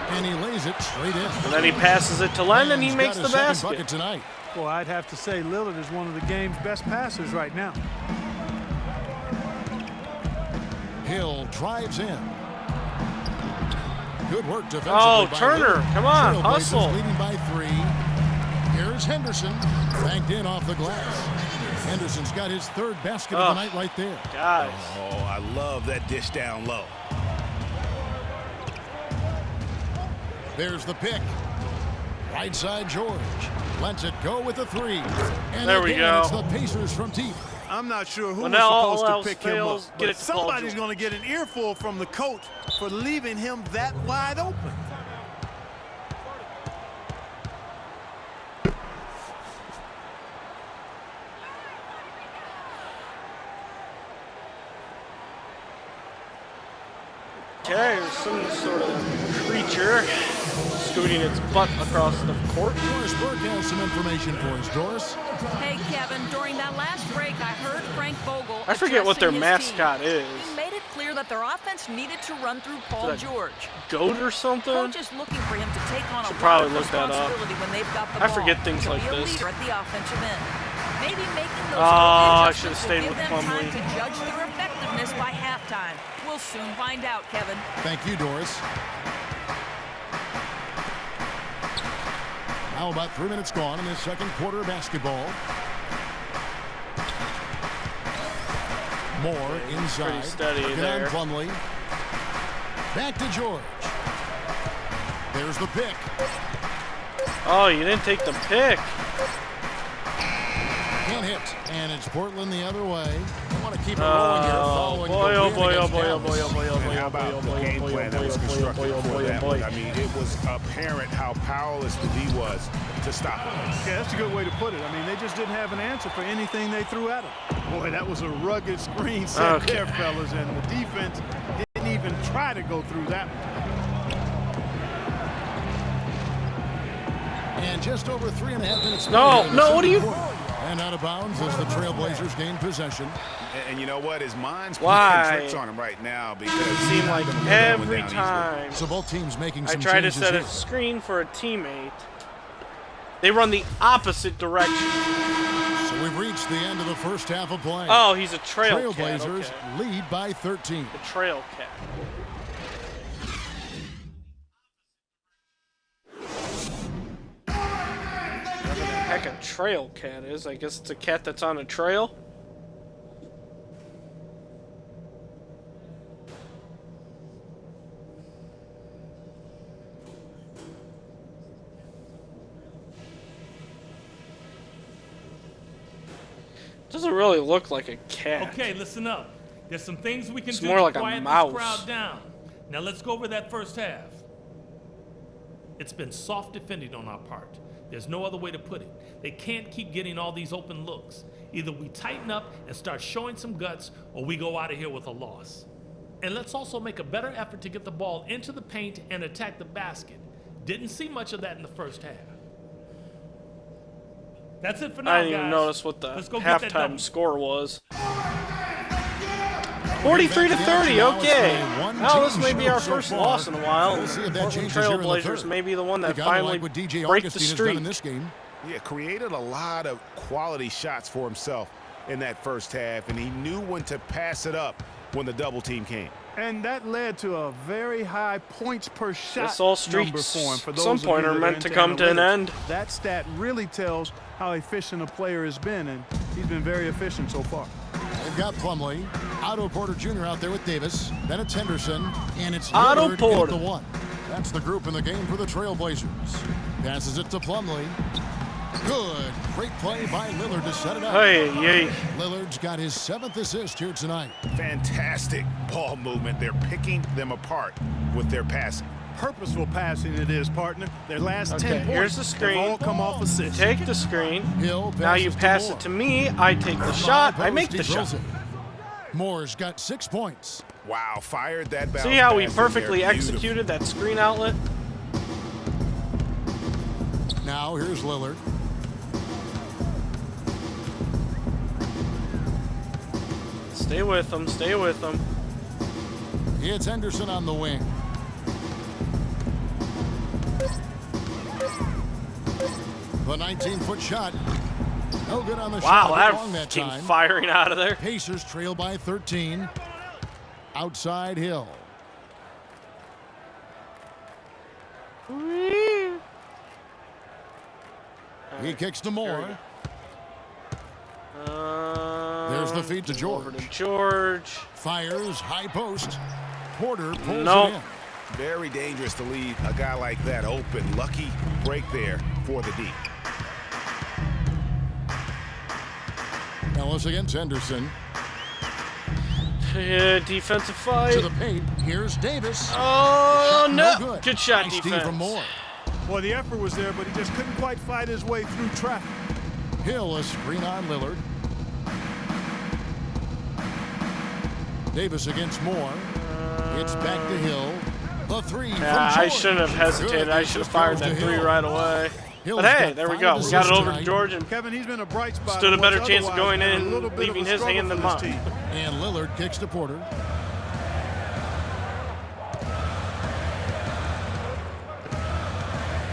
And he lays it straight in. And then he passes it to Len and he makes the basket. Bucket tonight. Well, I'd have to say Lillard is one of the game's best passers right now. Hill drives in. Good work defensively. Oh, by Turner, Lillard. come on, Trailblazers hustle. Leading by 3. Here's Henderson. Banked in off the glass. Henderson's got his 3rd basket of the night right there. Guys. Oh, I love that dish down low. There's the pick. Right side George. Lets it go with the 3. And there we go. It's the Pacers from deep. I'm not sure who When was all supposed else to pick fails, him up, get but it to Paul somebody's George. going to get an earful from the coach for leaving him that wide open. Okay, there's some sort of creature scooting its butt across the court. Doris Burke has some information for us. Doris? Hey, Kevin, during that last break, I heard Frank Vogel I forget what their addressing his mascot team. is. He made it clear that their offense needed to run through Paul Is that George. Goat or something? Coach is looking for him to take on a Should lot probably of look that up. responsibility when they've got the I ball. forget things to like be a this. leader at the offensive end. Maybe making those Oh, I early should have adjustments stayed will with give them Plumlee. time to judge their effectiveness by halftime. We'll soon find out, Kevin. Thank you, Doris. Now about 3 minutes gone in this second quarter of basketball. Moore inside. Pretty steady Looking there. on Plumlee. Back to George. There's the pick. Oh, you didn't take the pick. Can't hit. And it's Portland the other way. They want to keep it rolling here. Following boy, the oh win boy, oh against boy, oh Dallas. boy, oh boy, oh boy, And how oh boy, about oh the boy, game oh boy, plan oh that boy, was oh boy, oh constructed boy, oh for boy, oh that boy. one? I mean, it was apparent how powerless the D was to stop him. Yeah, that's a good way to put it. I mean, they just didn't have an answer for anything they threw at him. Boy, that was a rugged screen set there, fellas, and the defense didn't even try to go through that one. And just over 3.5 minutes. No, what are you? And out of bounds as the Trailblazers gain possession. And you know what? His mind's Why? playing tricks on him right now because It seemed like every time So both teams making I some try to changes set here. a screen for a teammate, they run the opposite direction. So we've reached the end of the first half of play. Oh, he's a trail cat. Trailblazers Okay. lead by 13. The trail cat. Whatever the heck a trail cat is, I guess it's a cat that's on a trail. Doesn't really look like a cat. Okay, listen up. There's some things we can It's do more to like a quiet mouse. this crowd down. Now let's go over that first half. It's been soft defending on our part. There's no other way to put it. They can't keep getting all these open looks. Either we tighten up and start showing some guts, or we go out of here with a loss. And let's also make a better effort to get the ball into the paint and attack the basket. Didn't see much of that in the first half. That's it for now, I didn't even guys. notice what the Let's go get that halftime double. score was. 43 to 30. Okay. Well, this may be our first loss in a while. We'll see if that Portland changes here in the Trailblazers third. may be the one that They gotta finally like what DJ break the Augustine has done streak. in this game. Yeah, created a lot of quality shots for himself in that first half, and he knew when to pass it up when the double team came. And that led to a very high points per shot Guess all number streaks for him. For at those some of point you are that meant to into come to an analytics, end. That stat really tells how efficient a player has been, and he's been very efficient so far. They've got Plumlee, Otto Porter Jr. out there with Davis. Then it's Henderson, and it's Otto Lillard Porter. at the one. That's the group in the game for the Trailblazers. Passes it to Plumlee. Good. Great play by Lillard to set it up. Hey. Lillard's got his 7th assist here tonight. Fantastic ball movement. They're picking them apart with their passing. purposeful passing it is, partner. Their last 10 points here's the screen. have all come off assists. Take the screen. Now you pass it to me. I take the shot. I make the shot. Moore's got 6 points. Wow, fired that bounce. See how we pass in there. perfectly executed that screen outlet? Now here's Lillard. Stay with him. Stay with him. It's Henderson on the wing. The 19-foot shot. No good on the shot. Wow, that came time. firing out of there. Pacers trail by 13. Outside Hill. He kicks to Moore. There's the feed to George. Over to George. Fires, high post. Porter pulls Nope. it in. Very dangerous to leave a guy like that open. Lucky break there for the D. Ellis against Henderson. Yeah, defensive fight. To the paint. Here's Davis. Oh, no. Good. Good shot, Nice defense. from Moore. Well, the effort was there, but he just couldn't quite fight his way through traffic. Hill a screen on Lillard. Davis against Moore. It's back to Hill. The three from Yeah, I George. shouldn't have hesitated. I should have fired that three right away. Hill's But hey, got there we 5 go. We got it over to tonight. George and Kevin, he's been a bright spot. stood a in better what's chance of otherwise going been a in little bit of leaving a his struggle hand than for this mine. team. And Lillard kicks to Porter.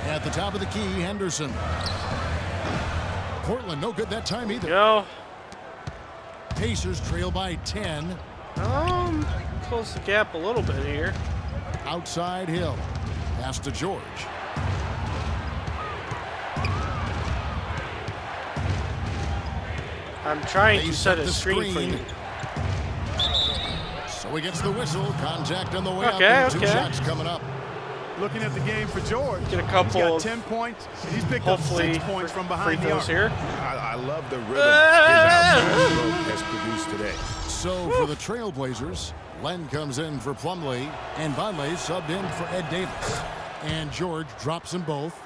At the top of the key, Henderson. Portland no good that time either. Go. Pacers trail by 10. Close the gap a little bit here. Outside Hill. Pass to George. I'm trying They to set set a the screen for you. So he gets the whistle. Contact on the way up. Okay, And two okay. shots coming up. Looking at the game for George. Get a couple He's got of 10 points. And he's picked up hopefully 6 points from free behind the arc. throws here. I love the rhythm his outside stroke has produced today. So for the Trailblazers, Len comes in for Plumlee, and Vonleh subbed in for Ed Davis. And George drops them both.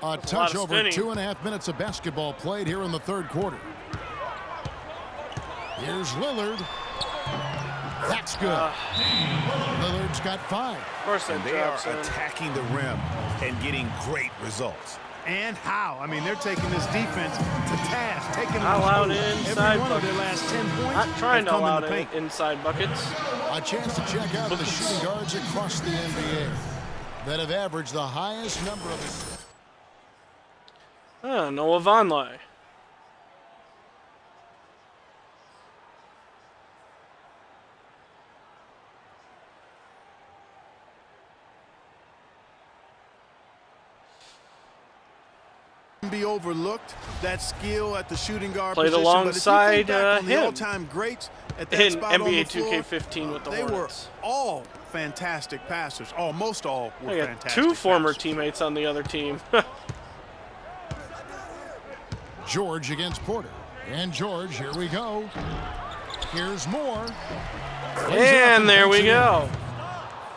A touch of over spinning. 2.5 minutes of basketball played here in the third quarter. Here's Lillard. That's good. Lillard's got 5. Of course And that they are drops in. attacking the rim and getting great results. And how? I mean, they're taking this defense to task, taking them Not allowed to inside every one of their buckets. last 10 points. Not trying to have come allow in the paint. inside buckets. A chance to check out the shooting guards across the NBA that have averaged the highest number of... Noah Vonleh. Be overlooked, that skill at the shooting guard Played position, alongside but if you think back on the him all-time greats at that in spot on the NBA floor, 2K15 with the they Hornets. were all fantastic passers. Almost all were I got fantastic 2 former passers. teammates on the other team. George against Porter. And George, here we go. Here's Moore. And there we go.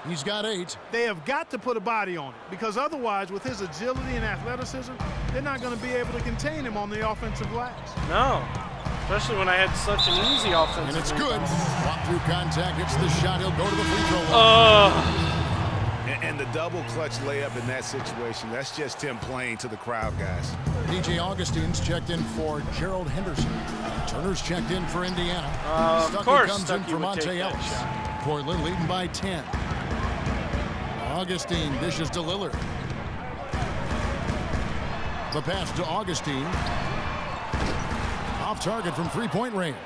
He's got 8. They have got to put a body on it, because otherwise, with his agility and athleticism, they're not going to be able to contain him on the offensive glass. No. Especially when I had such an easy offensive And it's good. rebound. Walk through contact. It's the shot. He'll go to the free throw line. Oh. And the double clutch layup in that situation, that's just him playing to the crowd, guys. DJ Augustine's checked in for Gerald Henderson. Turner's checked in for Indiana. Of Stuckey course comes Stuckey in for would Monte take that Ellis. shot. Portland leading by 10. Augustine dishes to Lillard. The pass to Augustine. Off target from three-point range.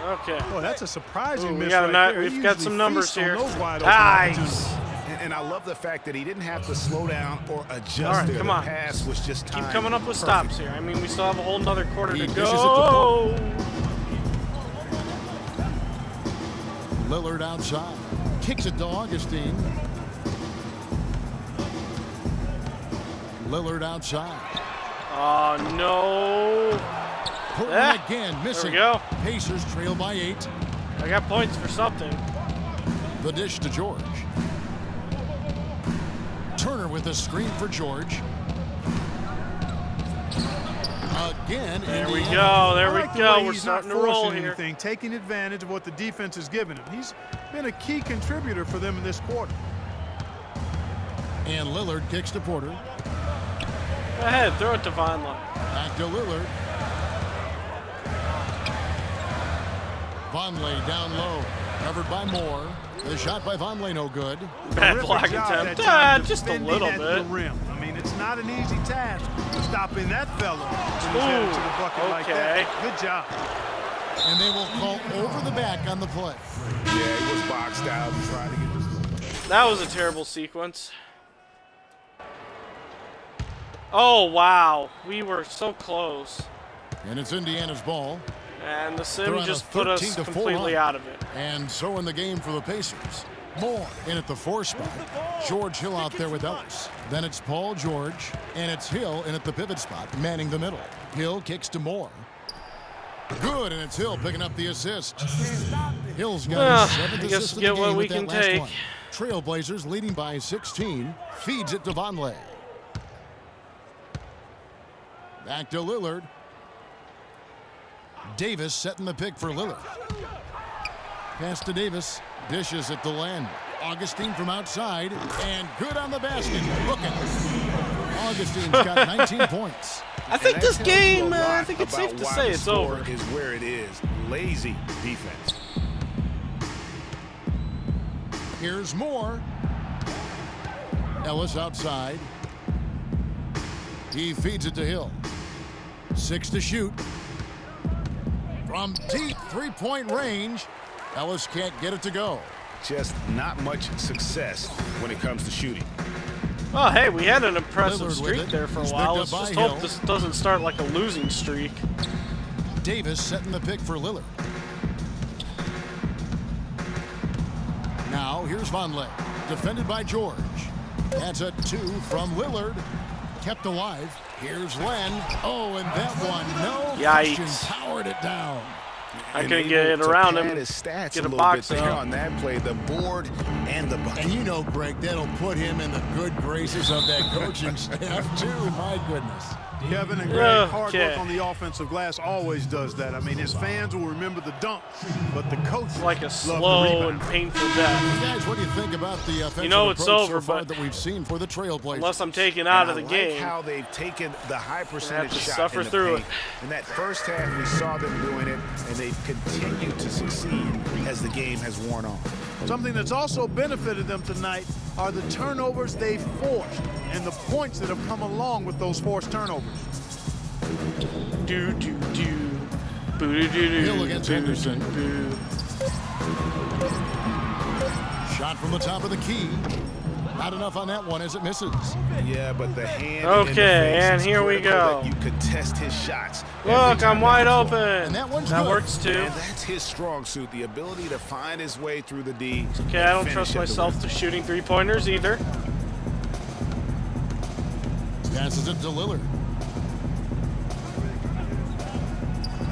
Okay. Oh, that's a surprising miss got right there. He we've got usually some numbers feasts on here. those wide open Nice. opportunities. And I love the fact that he didn't have to slow down or adjust. All right, there. come The on. pass was just Keep timed coming up with perfect. stops here. I mean, we still have a whole nother quarter He to dishes it to go. Lillard outside. Kicks it to Augustine. Lillard outside. Oh, no. Portland again missing. There we go. Pacers trail by 8. I got points for something. The dish to George. with a screen for George. Again, there we go. There we go. We're starting to roll here. Taking advantage of what the defense has given him. He's been a key contributor for them in this quarter. And Lillard kicks to Porter. Go ahead, throw it to Vonleh. Back to Lillard. Vonleh down low, covered by Moore. The shot by Vonleh no good. Bad block attempt. Just a little bit. Rim. I mean, it's not an easy task stopping that fella when he's headed to the bucket like that. Good job. And they will call over the back on the play. Yeah, he was boxed out and trying to get this. That was a terrible sequence. Oh, wow. We were so close. And it's Indiana's ball. And the sim just put us completely out of it. And so in the game for the Pacers. Moore in at the 4 spot. George Hill out there with Ellis. Then it's Paul George. And it's Hill in at the pivot spot, manning the middle. Hill kicks to Moore. Good, and it's Hill picking up the assist. Hill's got his 7th assist of the game with that last one. Trailblazers leading by 16. Feeds it to Vonleh. Back to Lillard. Davis setting the pick for Lillard. Pass to Davis. Dishes at the land. Augustine from outside. And good on the basket. Looking. Augustine's got 19 points. I think this game, I think it's safe to say it's over. Is where it is. Lazy defense. Here's Moore. Ellis outside. He feeds it to Hill. 6 to shoot. From deep 3-point range, Ellis can't get it to go. Just not much success when it comes to shooting. Oh, hey, we had an impressive streak there for a while. Let's just hope this doesn't start like a losing streak. Davis setting the pick for Lillard. Now, here's Vonleh, defended by George. That's a 2 from Lillard. Kept alive. Here's Len. Oh, and that one, no question, powered it down. I couldn't get it around him. Get a box on that play, the board and the bucket. And you know, Greg, that'll put him in the good graces of that coaching staff, too. My goodness. Kevin and Greg, hard work on the offensive glass always does that. I mean, his fans will remember the dunk, but the coach like a slow and painful death. Guys, what do you think about the offensive it's over, so far but that we've seen for the Trailblazers? Unless I'm taken out of the game, how they've taken the high percentage shot suffer in the through paint. In that first half, we saw them doing it, and they've continued to succeed as the game has worn on. Something that's also benefited them tonight are the turnovers they've forced and the points that have come along with those forced turnovers. Hill against Henderson. Shot from the top of the key. Not enough on that one as it misses. Yeah, but the hand. Okay, and here we go. You could test his shots. Look, I'm wide open. And that works too. And that's his strong suit, the ability to find his way through the D. Okay, I don't trust myself to shooting 3-pointers either. Passes it to Lillard.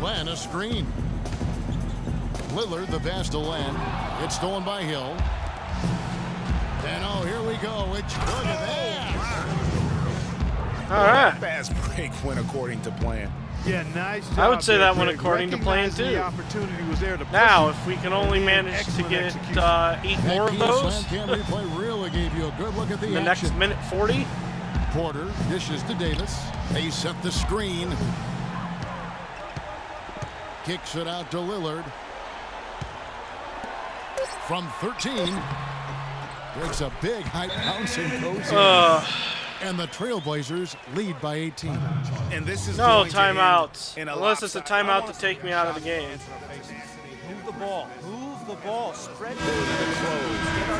Len, a screen. Lillard, the pass to Len. It's stolen by Hill. And oh, here we go. It's good at that. All right. Fast break went according to plan. Yeah, nice job. I would say that went Greg. according to plan too. The opportunity was there to now, if we can only manage to get 8 more of those, replay really gave you a good look at the next minute 40. Porter dishes to Davis. They set the screen. Kicks it out to Lillard. From 13. Breaks a big high bouncing coast. And the Trailblazers lead by 18. And this is no timeouts. Unless it's a timeout to take me out of the game. Move the ball. Move the ball. Spread the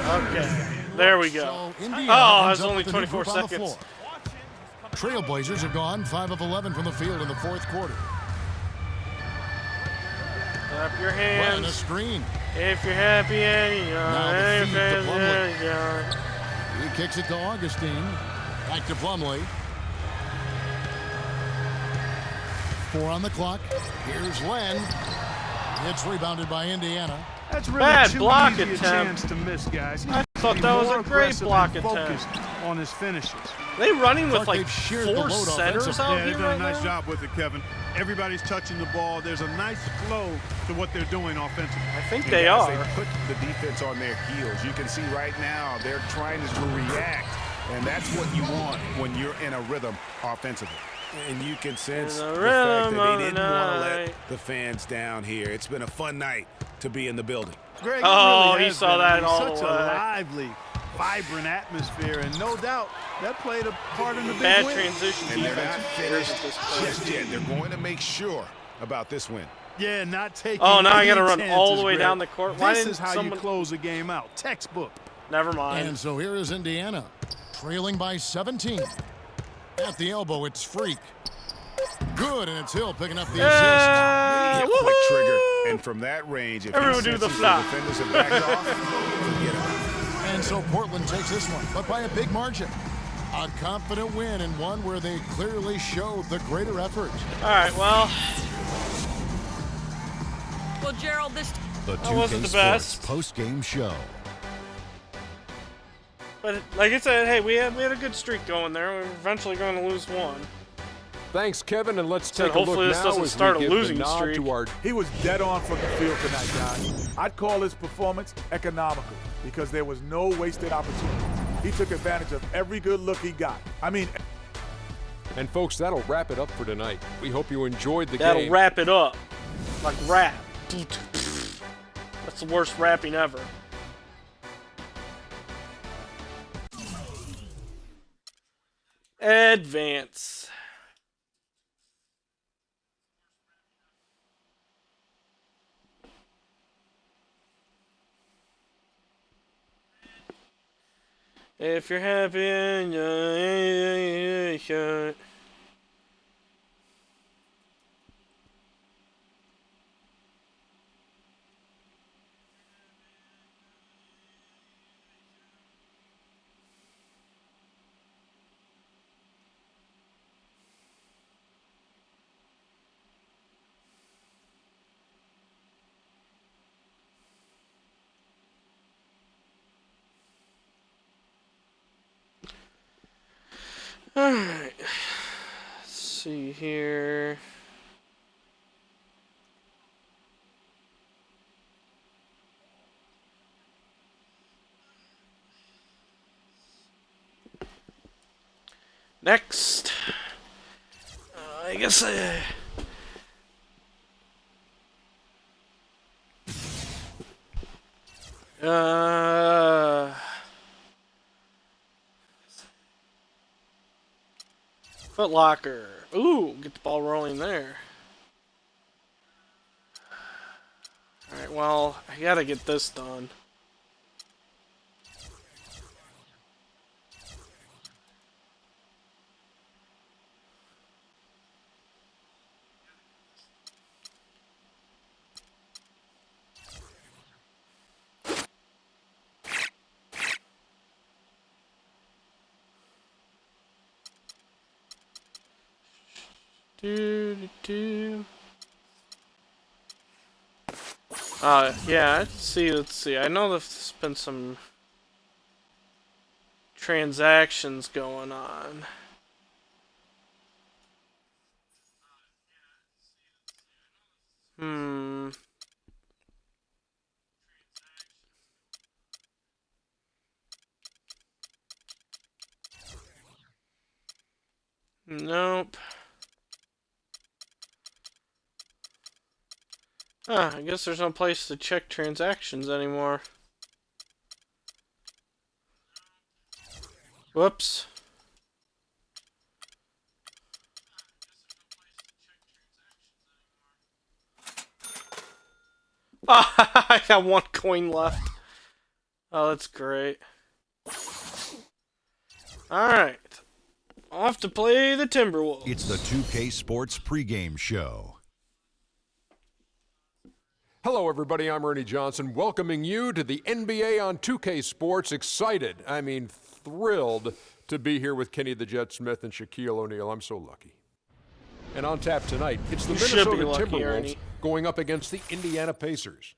Okay. There we go. Oh, that's only 24 seconds. Trailblazers have gone 5 of 11 from the field in the fourth quarter. Clap your hands. A screen. If you're happy and he kicks it to Augustine. Back to Plumlee. 4 on the clock. Here's Len. It's rebounded by Indiana. That's really bad too block easy attempt. A chance to miss, guys. I thought that was a great block attempt. on his finishes. Are they running with like 4 centers out here? here They've done right a nice now? job with it, Kevin. Everybody's touching the ball. There's a nice flow to what they're doing offensively. I think And they guys, are. They put the defense on their heels. You can see right now they're trying to react, and that's what you want when you're in a rhythm offensively. And you can sense the fact that they didn't want to let the fans down here. It's been a fun night to be in the building. Greg, Oh, really he has saw been. that all such the a way. lively, vibrant atmosphere, and no doubt that played a part in the big Bad win. transition And they're defense. not finished just yet. They're going to make sure about this win. Yeah, not taking. Oh, now I got gotta run all the way down the court. Why This didn't is how someone... you close a game out. Textbook. Never mind. And so here is Indiana, trailing by 17. At the elbow, it's Freak. Good, and it's Hill picking up the assist. A quick trigger, and from that range, if Everyone he do the senses flop. defenders have backed off, forget about it. And so Portland takes this one, but by a big margin. A confident win, and one where they clearly showed the greater effort. All right, well, Well, Gerald, this The That wasn't 2K the best. Sports post-game show. but like I said, hey, we had a good streak going there. We're eventually going to lose one. Thanks, Kevin, and let's Said take a look hopefully this now doesn't as start a we give losing the nod streak. to our He was dead on from the field tonight, guys. I'd call his performance economical because there was no wasted opportunity. He took advantage of every good look he got. I mean, And folks, that'll wrap it up for tonight. We hope you enjoyed the That'll game. wrap it up. Like rap. That's the worst rapping ever. Advance. If you're happy and you're Alright. Let's see here. Next. I guess Foot Locker. Ooh, get the ball rolling there. Alright, well, I gotta get this done. Yeah, let's see. I know there's been some transactions going on. Nope. I guess there's no place to check transactions anymore. Whoops. I got one coin left. Oh, that's great. Alright. Off to play the Timberwolves. It's the 2K Sports pregame show. Hello, everybody. I'm Ernie Johnson, welcoming you to the NBA on 2K Sports. Excited, I mean thrilled to be here with Kenny the Jet Smith and Shaquille O'Neal. I'm so lucky. And on tap tonight, it's the You should be Minnesota lucky, Timberwolves Ernie. going up against the Indiana Pacers.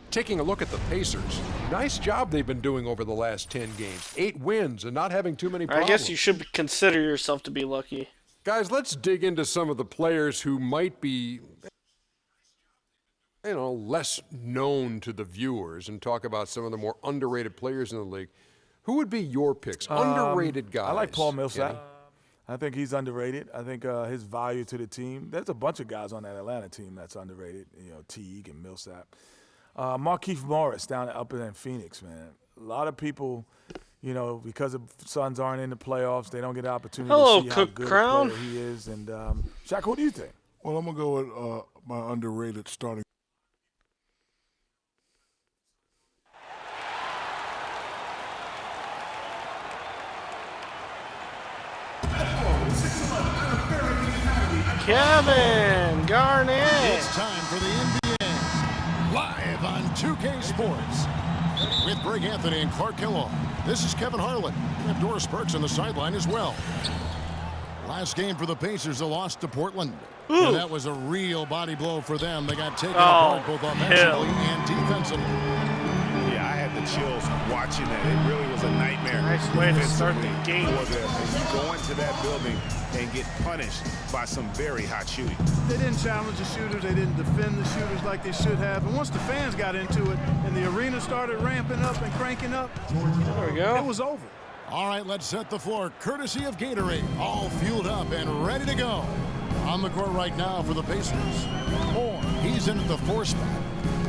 Taking a look at the Pacers, nice job they've been doing over the last 10 games. 8 wins and not having too many problems. I guess you should consider yourself to be lucky. Guys, let's dig into some of the players who might be, less known to the viewers and talk about some of the more underrated players in the league. Who would be your picks? Underrated guys. I like Paul Millsap. I think he's underrated. I think his value to the team. There's a bunch of guys on that Atlanta team that's underrated. Teague and Millsap. Markieff Morris up in Phoenix, man. A lot of people, because the Suns aren't in the playoffs, they don't get the opportunity to see how good a player he is. And Shaq, who do you think? Well, I'm gonna go with my underrated starting. Kevin Garnett. It's time for the NBA live on 2K Sports with Greg Anthony and Clark Kellogg. This is Kevin Harlan. We have Doris Burks on the sideline as well. Last game for the Pacers, a loss to Portland. And that was a real body blow for them. They got taken apart both offensively and defensively. Yeah, I had the chills watching that. It really was a nightmare. Nice way to start the game. You go into that building and get punished by some very hot shooting. They didn't challenge the shooters. They didn't defend the shooters like they should have. And once the fans got into it and the arena started ramping up and cranking up, there we go. It was over. All right, let's set the floor. Courtesy of Gatorade. All fueled up and ready to go. On the court right now for the Pacers. Moore, he's in at the 4 spot.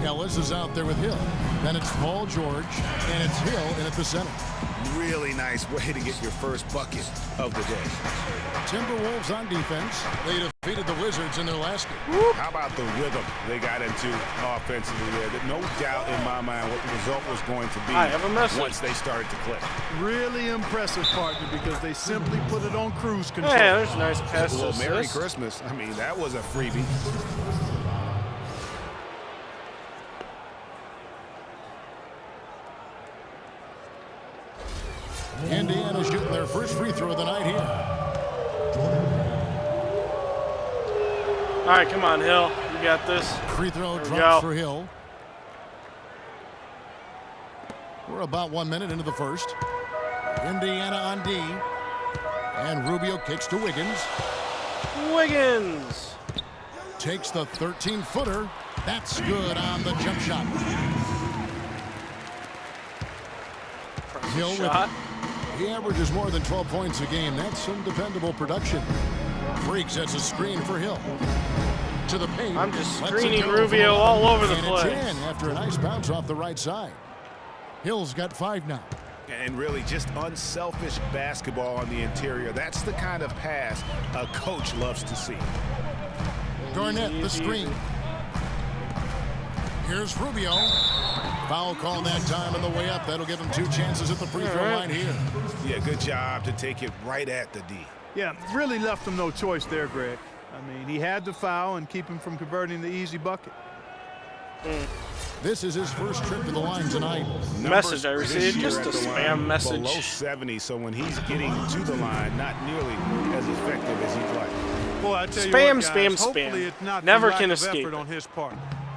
Ellis is out there with Hill. Then it's Paul George, and it's Hill in at the center. Really nice way to get your first bucket of the day. Timberwolves on defense. They defeated the Wizards in their last game. How about the rhythm they got into offensively there? No doubt in my mind what the result was going to be once they started to click. Really impressive, partner, because they simply put it on cruise control. Yeah, there's a nice pass. Well, Merry Christmas. I mean, that was a freebie. Indiana shooting their first free throw of the night here. All right, come on, Hill. You got this. Free throw drops for Hill. We're about 1 minute into the first. Indiana on D. And Rubio kicks to Wiggins. Wiggins takes the 13-footer. That's good on the jump shot. Hill with it. He averages more than 12 points a game. That's some dependable production. Freak sets a screen for Hill. To the paint. I'm just screening Rubio all over the place. It's in after a nice bounce off the right side. Hill's got 5 now. And really just unselfish basketball on the interior. That's the kind of pass a coach loves to see. Garnett, the screen. Here's Rubio. Foul call that time on the way up. That'll give him 2 chances at the free throw line here. Yeah, good job to take it right at the D. Yeah, really left him no choice there, Greg. I mean, he had to foul and keep him from converting the easy bucket. This is his first trip to the line tonight. Message I received, just a spam message. Below 70, so when he's getting to the line, not nearly as effective as he'd like. Boy, I tell you spam, what, guys, hopefully it's not never lack can of escape effort on his part.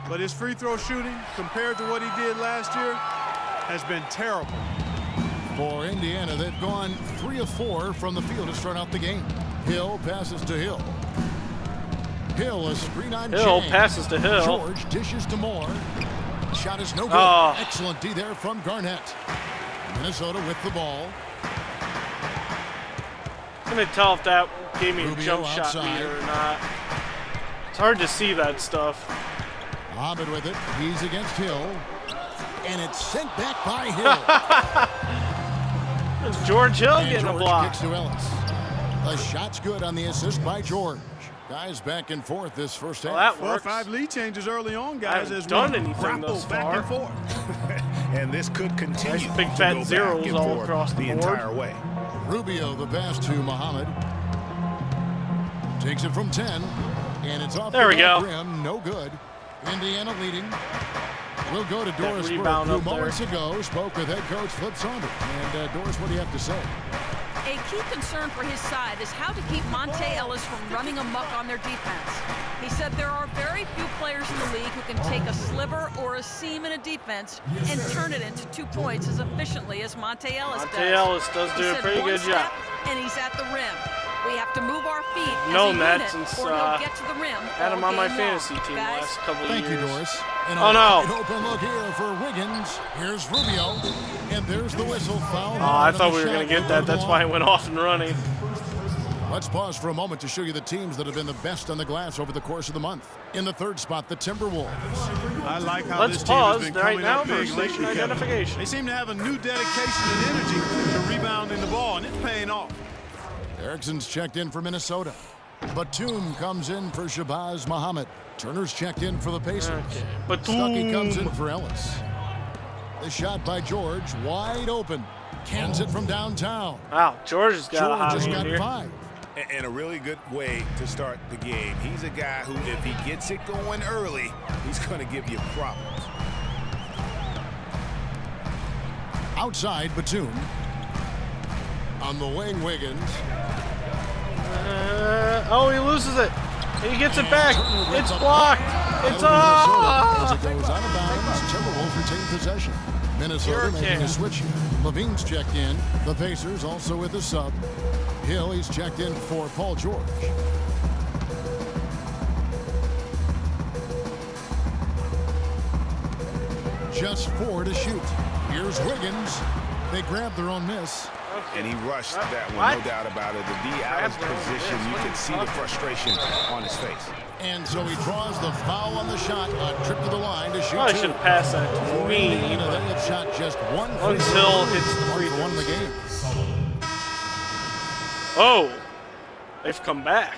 But his free throw shooting, compared to what he did last year, has been terrible. For Indiana, they've gone 3 of 4 from the field to start out the game. Hill passes to Hill. Hill, a screen on Hill James. passes to Hill. George dishes to Moore. Shot is no good. Excellent D there from Garnett. Minnesota with the ball. I'm going to tell if that gave me Rubio a jump shot outside. meter or not. It's hard to see that stuff. Ahmed with it. He's against Hill. And it's sent back by Hill. It's George Hill and getting George a block. Kicks to Ellis. The shot's good on the assist by George. Guys back and forth this first half. Well, that 4 or works. 5 lead changes early on, guys, I haven't as done we anything grapple thus back far. and forth. And this could continue Nice big to fat go zeros back and all forth across the board. entire way. Rubio, the pass to Muhammad. Takes it from 10. And it's off There the we go. rim. No good. Indiana leading. We'll go to Doris Burke, rebound who up there. moments ago spoke with head coach Flip Saunders. And Doris, what do you have to say? A key concern for his side is how to keep Monte Ellis from running amok on their defense. He said there are very few players in the league who can take a sliver or a seam in a defense and turn it into 2 points as efficiently as Monte Ellis does. Monte Ellis does do a pretty good job. And he's at the rim. We have to move our feet Known as a that unit, since or he'll get to the rim had him on my all game fantasy long. team the Guys? last couple of Thank years. you, Doris. And Oh no! An open look here for Wiggins. Here's Rubio, and there's the whistle. Foul. Oh, I thought we were going to get that. That's why it went off and running. Let's pause for a moment to show you the teams that have been the best on the glass over the course of the month. In the third spot, the Timberwolves. I like how Let's this team has pause been right coming now up for big station lately, Kevin. identification. They seem to have a new dedication and energy to rebounding the ball, and it's paying off. Erickson's checked in for Minnesota. Batum comes in for Shabazz Muhammad. Turner's checked in for the Pacers. Okay. Batum. Stuckey comes in for Ellis. The shot by George, wide open. Cans it from downtown. Wow, George has got a hot George has hand got here. 5. And a really good way to start the game. He's a guy who, if he gets it going early, he's going to give you problems. Outside, Batum. On the wing, Wiggins. Oh, he loses it. He gets it back. It's blocked. It's As it goes out of bounds, Timberwolves retain possession. Minnesota making a switch here. Levine's checked in. The Pacers also with a sub. Hill, he's checked in for Paul George. Just 4 to shoot. Here's Wiggins. They grabbed their own miss. And he rushed that one, no doubt about it. The D out of position, you can see the frustration on his face. And so he draws the foul on the shot, a trip to the line to shoot. Probably should have passed that to me. They have shot just one Once Hill hits the free one in the game. Oh, they've come back.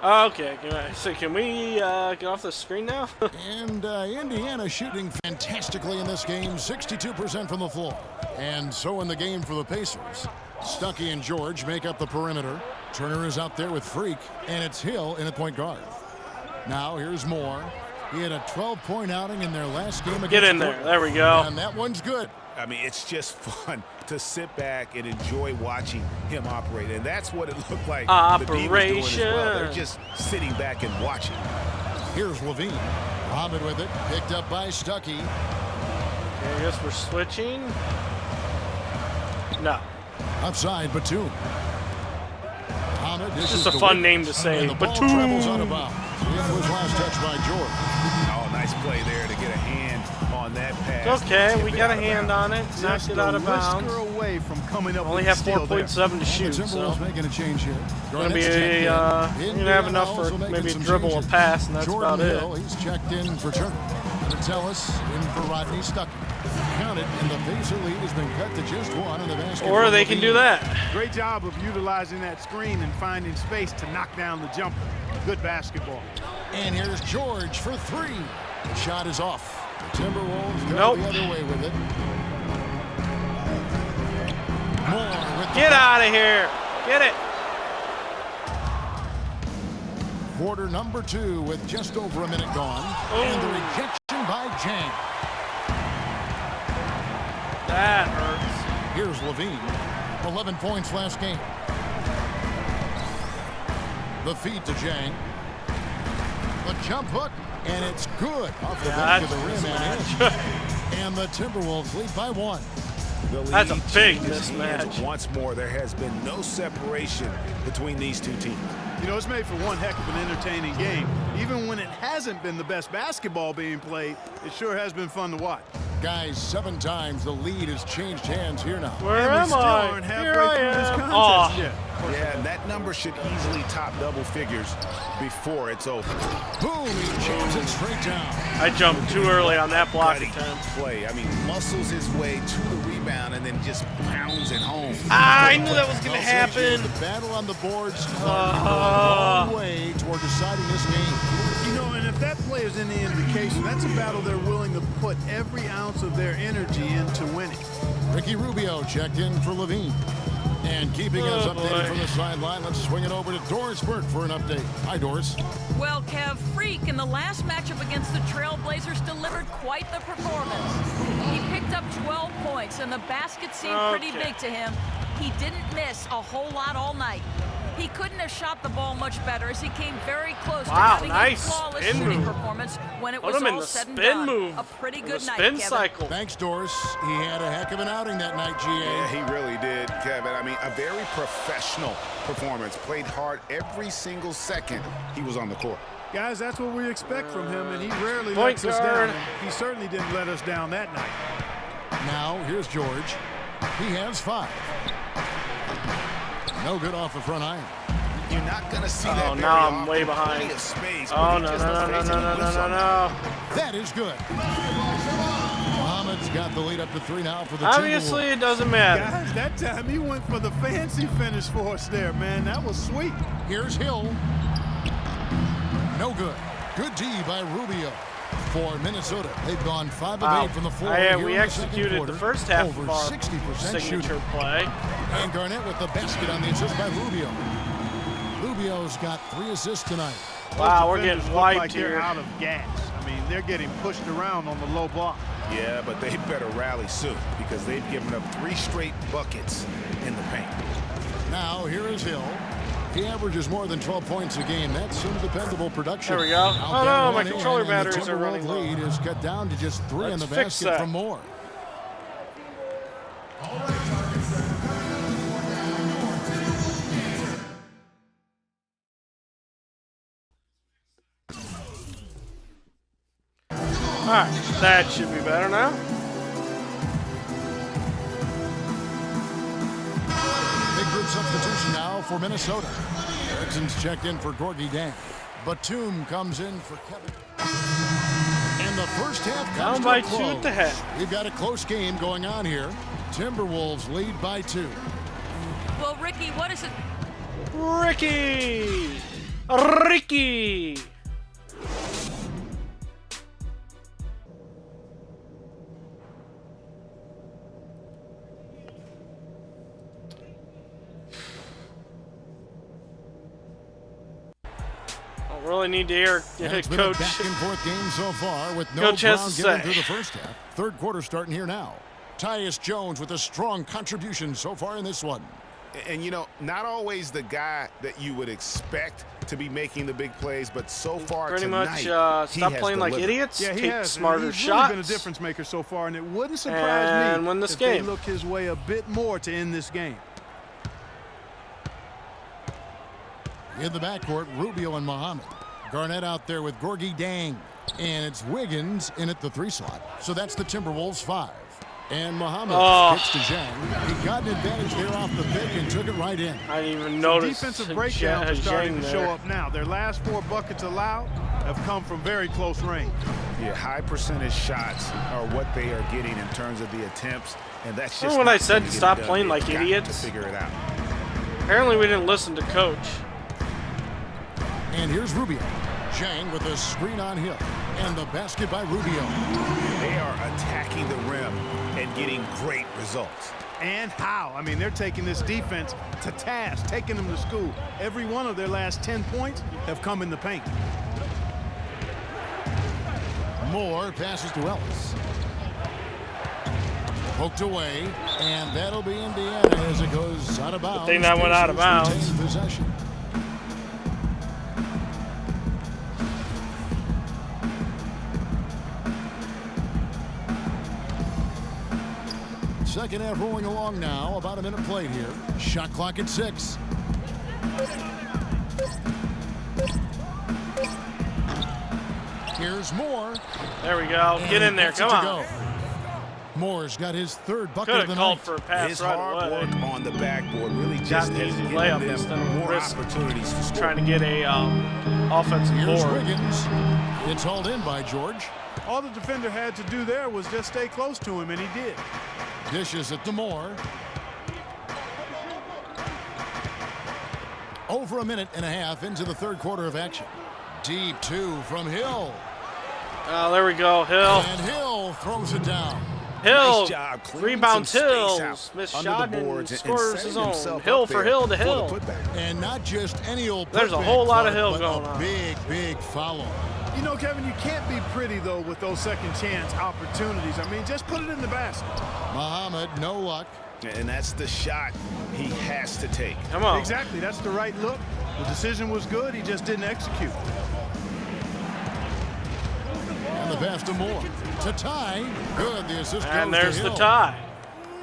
Okay, so can we get off the screen now? And Indiana shooting fantastically in this game, 62% from the floor. And so in the game for the Pacers, Stuckey and George make up the perimeter. Turner is out there with Freak, and it's Hill in at point guard. Now here's Moore. He had a 12-point outing in their last game against Get in there. There we go. And that one's good. I mean, it's just fun to sit back and enjoy watching him operate. And that's what it looked like the D was doing as well. They're just sitting back and watching. Here's Levine. Muhammad with it. Picked up by Stuckey. Okay, I guess we're switching. No. Outside, Batum. It's just a fun name to say. Batum. Travels out of bounds. It was last touch by George. Oh, nice play there to get a hand on that pass. It's okay, we got a hand on it. Knocked it out of bounds. Away from coming up Only have 4.7 to shoot, The Timberwolves making a change here. Gonna be a, you're gonna have enough for maybe a dribble, a pass, and that's Jordan about Hill, he's checked in for Turner. Ellis in for Rodney Stuckey. Counted, and the Pacer lead has been cut to just 1 in the basket. Or they can do that. Great job of utilizing that screen and finding space to knock down the jumper. Good basketball. And here's George for 3. The shot is off. The Timberwolves go the other way with it. Moore with Get out of here. Get it. Quarter number 2 with just over a minute gone. And the rejection by Jang. That hurts. Here's Levine. 11 points last game. The feed to Jang. The jump hook, and it's good. Off the back of the rim and in. And the Timberwolves lead by 1. That's a big mismatch. Once more, there has been no separation between these two teams. You know, it's made for one heck of an entertaining game. Even when it hasn't been the best basketball being played, it sure has been fun to watch. Guys, 7 times the lead has changed hands here now. Where am I? Here I am. Oh. Yeah, and that number should easily top double figures before it's over. Boom, he jams it straight down. I jumped too early on that block attempt. Play. I mean, muscles his way to the rebound and then just pounds it home. I knew that was going to happen. The battle on the boards a long way toward deciding this game. You know, and if that play is any indication, that's a battle they're willing to put every ounce of their energy into winning. Ricky Rubio checked in for Levine. And keeping us updated from the sideline, let's swing it over to Doris Burke for an update. Hi, Doris. Well, Kev, Freak in the last matchup against the Trailblazers delivered quite the performance. He picked up 12 points, and the basket seemed pretty big to him. He didn't miss a whole lot all night. He couldn't have shot the ball much better as he came very close to having a flawless shooting performance when it was all said and done. A pretty good night, Kevin. Cycle. Thanks, Doris. He had a heck of an outing that night, GA. Yeah, he really did, Kevin. I mean, a very professional performance. Played hard every single second he was on the court. Guys, that's what we expect from him, and he rarely lets us down. He certainly didn't let us down that night. Now, here's George. He has 5. No good off the front iron. You're not going to see that. Oh, now I'm way behind. Oh, no. That is good. Muhammad's got the lead up to 3 now for the Obviously, it doesn't matter. Guys, that time he went for the fancy finish for us there, man. That was sweet. Here's Hill. No good. Good D by Rubio. For Minnesota, they've gone 5 of 8 from the floor. We executed the first half over of our 60% signature shooting. play. And Garnett with the basket on the assist by Rubio. Rubio's got 3 assists tonight. Wow, we're getting wiped like here. They're out of gas. I mean, they're getting pushed around on the low block. Yeah, but they better rally soon because they've given up 3 straight buckets in the paint. Now here is Hill. He averages more than 12 points a game. That's some dependable production. There we go. Oh no, my controller batteries are running low. Lead is cut down to just 3 in the basket from Moore. All right, that should be better now. Big group substitution now for Minnesota. Erickson's checked in for Gorgie Dang. Batum comes in for Kevin. And the first half comes down by to a 2 at the half. We've got a close game going on here. Timberwolves lead by 2. Well, Ricky, what is it? Ricky! Really need to hear It's been Coach. a back and forth game so far with no Coach has ground to given say. through the first half. Third quarter starting here now. Tyus Jones with a strong contribution so far in this one. And, you know, not always the guy that you would expect to be making the big plays, but so far Pretty tonight, much stop playing like idiots, yeah, take smarter He's shots. Really been a difference maker so far, and it wouldn't surprise me win this if game. they look his way a bit more to end this game. In the backcourt, Rubio and Muhammad. Garnett out there with Gorgie Dang. And it's Wiggins in at the 3 slot. So that's the Timberwolves 5. And Muhammad kicks to Zhang. He got an advantage there off the pick and took it right in. I didn't even notice. Defensive breakdowns are starting to show up now. Their last 4 buckets allowed have come from very close range. Yeah, high percentage shots are what they are getting in terms of the attempts, and that's just. Remember when I said stop playing like idiots? To figure it out. Apparently, we didn't listen to Coach. And here's Rubio. Zhang with a screen on Hill. And the basket by Rubio. They are attacking the rim and getting great results. And how? I mean, they're taking this defense to task, taking them to school. Every one of their last 10 points have come in the paint. Moore passes to Ellis. Poked away, and that'll be Indiana as it goes out of bounds. Good thing that went out of bounds. Possession. Second half rolling along now. About a minute played here. Shot clock at 6. Here's Moore. There we go. Get in there. Come on. Go. Moore's got his 3rd bucket Could of the have called night. for a pass His right hard away. work on the backboard really Got just an has easy given layup instead them of more risk opportunities to score. Trying to get a offensive Here's board. Wiggins. It's hauled in by George. All the defender had to do there was just stay close to him, and he did. Dishes it to Moore. Over a minute and a half into the 3rd quarter of action. Deep 2 from Hill. Oh, there we go, Hill. And Hill throws it down. Hill, Nice job clearing rebounds some space Hill, out Smith under shot the boards and and scores setting his own. himself Hill up for there Hill to for the Hill. putback. And not just any old There's a putback, whole lot of Clark, Hill but going a on. big foul. You know, Kevin, you can't be pretty, though, with those second chance opportunities. I mean, just put it in the basket. Muhammad, no luck. And that's the shot he has to take. Come on. Exactly. That's the right look. The decision was good. He just didn't execute. And the pass to Moore. To tie. Good. The assist goes And there's to the Hill. tie.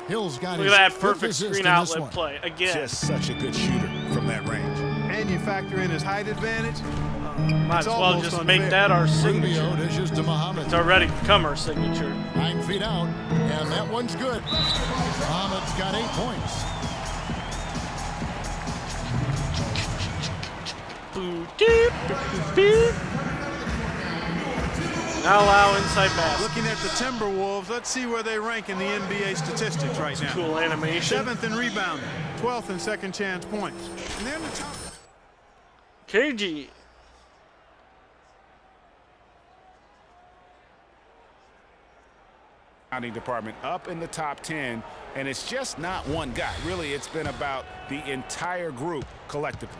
Hill's got Look his at that fifth perfect assist screen in this outlet one. play. Again. Just such a good shooter from that range. And you factor in his height advantage. Might as well almost just make unfair. that our Rubio signature. dishes to Muhammad. It's already become our signature. 9 feet out. And that one's good. Muhammad's got 8 points. Boo, deep, beep. Now allow inside pass. Looking at the Timberwolves, let's see where they rank in the NBA statistics right now. Cool animation. 7th in rebounding, 12th in second chance points. And they're in the top. KG. Department up in the top 10, and it's just not one guy. Really, it's been about the entire group collectively.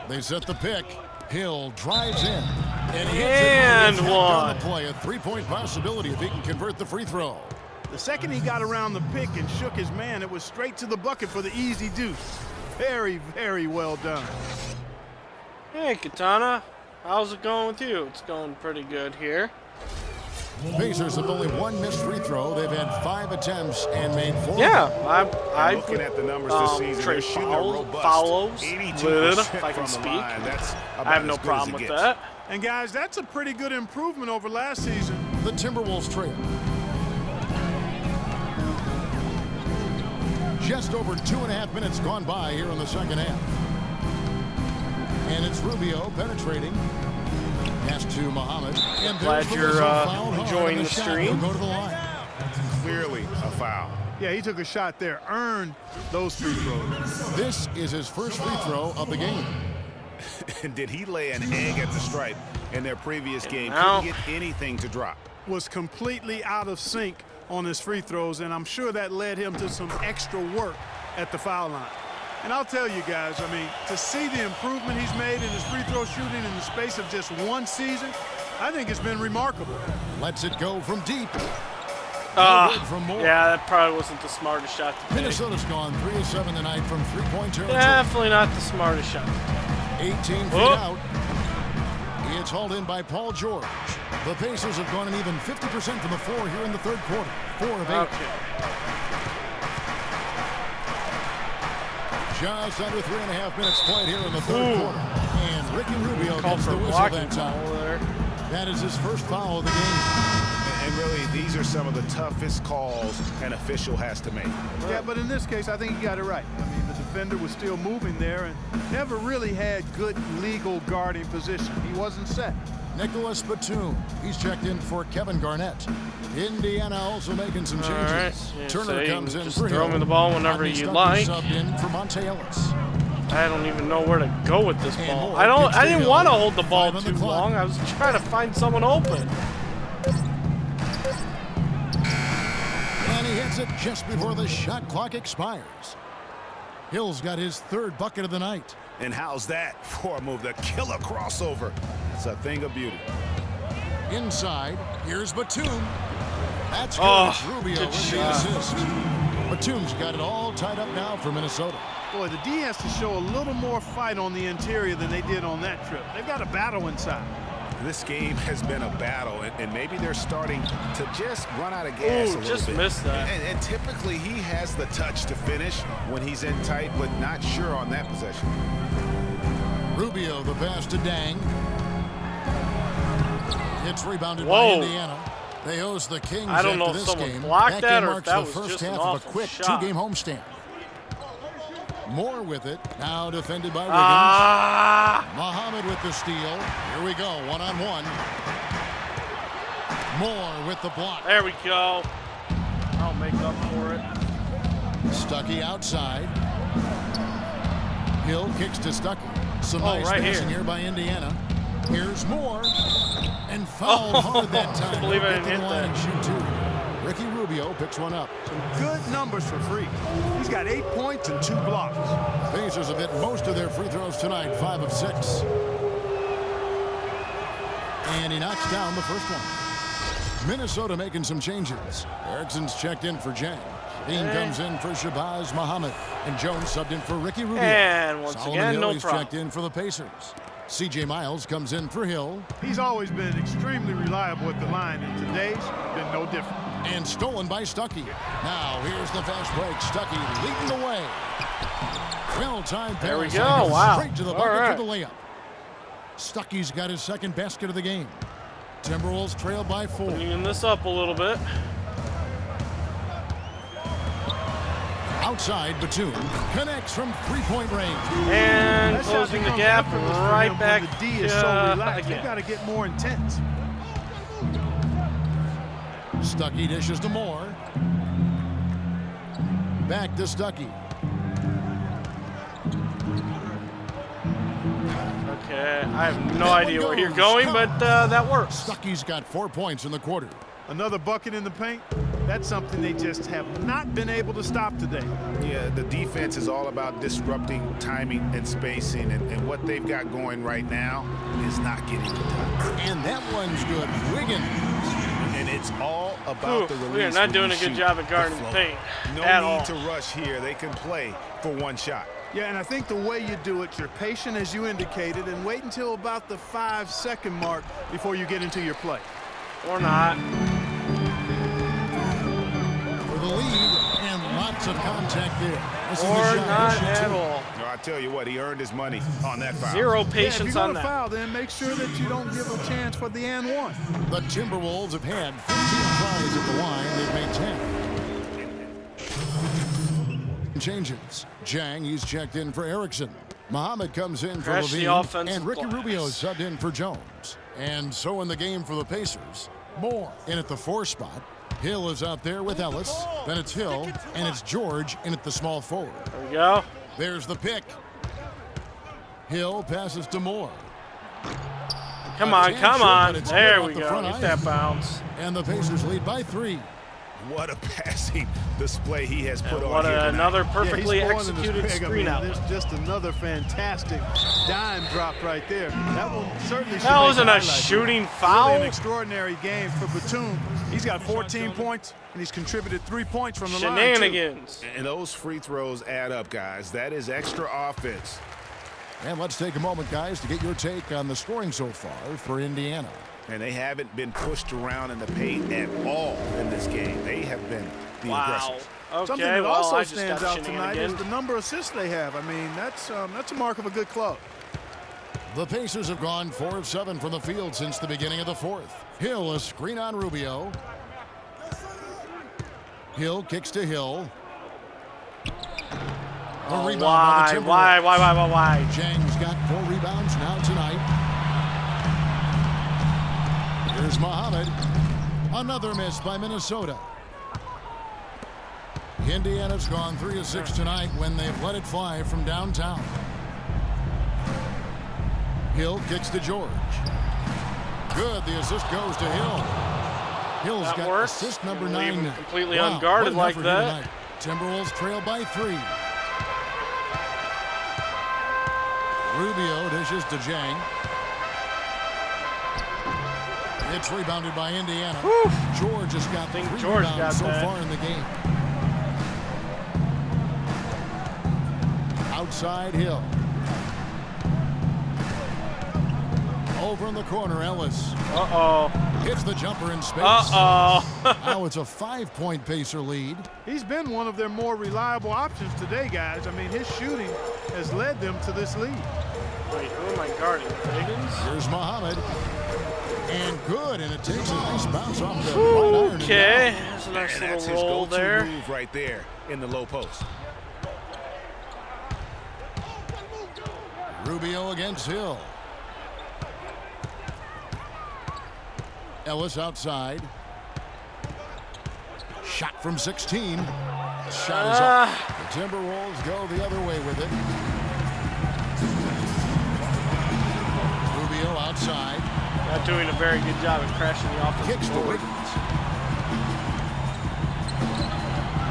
They set the pick. Hill drives in. And he And hits it. one. On the play, a 3-point possibility if he can convert the free throw. The second he got around the pick and shook his man, it was straight to the bucket for the easy deuce. Very, very well done. Hey, Katana. How's it going with you? It's going pretty good here. Pacers have only one missed free throw. They've had 5 attempts and made 4. Yeah, I looking at the numbers this season, trade they're shooting a robust follows, 82% if I can from the speak. line. That's about I have no as good as problem it with gets. that. And guys, that's a pretty good improvement over last season. The Timberwolves trail. Just over 2.5 minutes gone by here in the second half. And it's Rubio penetrating. Pass to Muhammad. And Glad you're enjoying the stream. Go to the line. Clearly a foul. Yeah, he took a shot there, earned those free throws. This is his first free throw of the game. And did he lay an egg at the stripe in their previous game? now- Couldn't get anything to drop. Was completely out of sync on his free throws, and I'm sure that led him to some extra work at the foul line. And I'll tell you guys, I mean, to see the improvement he's made in his free throw shooting in the space of just one season, I think it's been remarkable. Lets it go from deep. From Moore. Yeah, that probably wasn't the smartest shot to take. Minnesota's gone 3 of 7 tonight from three-point territory. Definitely not the smartest shot. 18 feet out. It's hauled in by Paul George. The Pacers have gone an even 50% from the floor here in the third quarter. 4 of 8. Okay. Just under 3.5 minutes played here in the third quarter. And Ricky Rubio Called gets for the whistle blocking that time. foul there. That is his first foul of the game. And really, these are some of the toughest calls an official has to make. Yeah, but in this case, I think he got it right. I mean, the defender was still moving there and never really had good legal guarding position. He wasn't set. Nicholas Batum. He's checked in for Kevin Garnett. Indiana also making some changes. All right. Yeah, so Turner you comes can in just for throw Hill. me the ball whenever Rodney you Stuckey like. Subbed in for Monte Ellis. I don't even know where to go with this And ball. Moore I kicks to didn't Hill. want to hold the ball 5 on the too clock. long. I was trying to find someone open. And he hits it just before the shot clock expires. Hill's got his third bucket of the night. And how's that for a move? The killer crossover. It's a thing of beauty. Inside, here's Batum. That's good. Oh, It's Rubio good with the shot. assist. Batum's got it all tied up now for Minnesota. Boy, the D has to show a little more fight on the interior than they did on that trip. They've got a battle inside. This game has been a battle, and maybe they're starting to just run out of gas a little just bit. missed that. And typically he has the touch to finish when he's in tight, but not sure on that possession. Rubio, the pass to Dang. It's rebounded by Whoa. Indiana. They host the Kings I don't know after if this someone game. blocked that or if marks that the was first just an half of a awful quick shot. 2-game homestand. Moore with it. Now defended by Wiggins. Muhammad with the steal. Here we go. 1-on-1. Moore with the block. There we go. I'll make up for it. Stuckey outside. Hill kicks to Stuckey. Some nice right passing here. here by Indiana. Here's Moore. And fouled hard that time. I believe I didn't hit line that. and shoot two. Ricky Rubio picks one up. Some good numbers for Freak. He's got 8 points and 2 blocks. Pacers have hit most of their free throws tonight, 5 of 6. And he knocks down the first one. Minnesota making some changes. Erickson's checked in for Jang. Dean comes in for Shabazz Muhammad. And Jones subbed in for Ricky Rubio. And once Solomon again, Hill, no he's problem. checked in for the Pacers. C.J. Miles comes in for Hill. He's always been extremely reliable at the line, and today's been no different. And stolen by Stuckey. Now here's the fast break. Stuckey leading the way. Well-timed There we pass. go. Wow. Straight to the All bucket right. for the layup. Stuckey's got his second basket of the game. Timberwolves trail by 4. Cleaning this up a little bit. Outside, Batum connects from three-point range. And That shot closing the becomes gap effortless for right him back when the D is so relaxed. You again. got to get more intense. Stuckey dishes to Moore. Back to Stuckey. Okay, I have no idea where you're going, but that works. Stuckey's got 4 points in the quarter. Another bucket in the paint. That's something they just have not been able to stop today. Yeah, the defense is all about disrupting timing and spacing, and what they've got going right now is not getting it done. And that one's good. Wiggins. And it's all about the release. We are not when doing you a good shoot job at the guarding the flow. paint No at need all. to rush here. They can play for one shot. Yeah, and I think the way you do it, you're patient as you indicated, and wait until about the 5-second mark before you get into your play. Or not. For the lead, and lots of contact there. This is the Or shot. not Issue at two. all. No, I tell you what, he earned his money on that foul. Zero Yeah, if patience you're on going to that. foul, then make sure that you don't give a chance for the and one. The Timberwolves have had 15 tries at the line. They've made 10. Changes. Jang, he's checked in for Erickson. Muhammad comes in for Crash the Levine. offensive And Ricky glass. Rubio subbed in for Jones. And so in the game for the Pacers, Moore in at the 4 spot. Hill is out there with Ellis. Then it's Hill, and it's George in at the small forward. There we go. There's the pick. Hill passes to Moore. Come on, come on. But it's There good we off the go. front Get ice. that bounce. And the Pacers lead by 3. What a passing display he has put And on what here tonight. another perfectly Yeah, he's spoiling executed his peg. screen I out. mean, there's just another fantastic dime drop right there. That one certainly should That make wasn't the a highlight. shooting Really foul. an extraordinary game for Batum. He's got 14 points, and he's contributed 3 points from the line, too. Shenanigans. And those free throws add up, guys. That is extra offense. And let's take a moment, guys, to get your take on the scoring so far for Indiana. And they haven't been pushed around in the paint at all in this game. They have been the Wow. aggressors. Something Okay, that well, also I just stands got out tonight is shenanigans. the number of assists they have. I mean, that's a mark of a good club. The Pacers have gone 4 of 7 from the field since the beginning of the 4th. Hill, a screen on Rubio. Hill kicks to Hill. A rebound by the Timberwolves. Why? Jang's got 4 rebounds now tonight. Here's Muhammad. Another miss by Minnesota. Indiana's gone 3 of 6 tonight when they've let it fly from downtown. Hill kicks to George. Good. The assist goes to Hill. Hill's That got works. assist number Leave 9 him now. completely Wow, unguarded what an like effort here that. tonight. Timberwolves trail by 3. Rubio dishes to Jang. It's rebounded by Indiana. George has got 3 George rebounds got so that. far in the game. Outside Hill. Over in the corner, Ellis. Uh-oh. Hits the jumper in space. Uh-oh. Now it's a 5-point Pacer lead. He's been one of their more reliable options today, guys. I mean, his shooting has led them to this lead. Wait, who am I guarding? Higgins? Here's Muhammad. And good, and it takes a nice bounce off the right iron. Okay, that's a nice And that's little his roll go-to there. move right there in the low post. Rubio against Hill. Ellis outside. Shot from 16. Shot is up. The Timberwolves go the other way with it. Rubio outside. Not doing a very good job of crashing the offense. Kicks to Wiggins.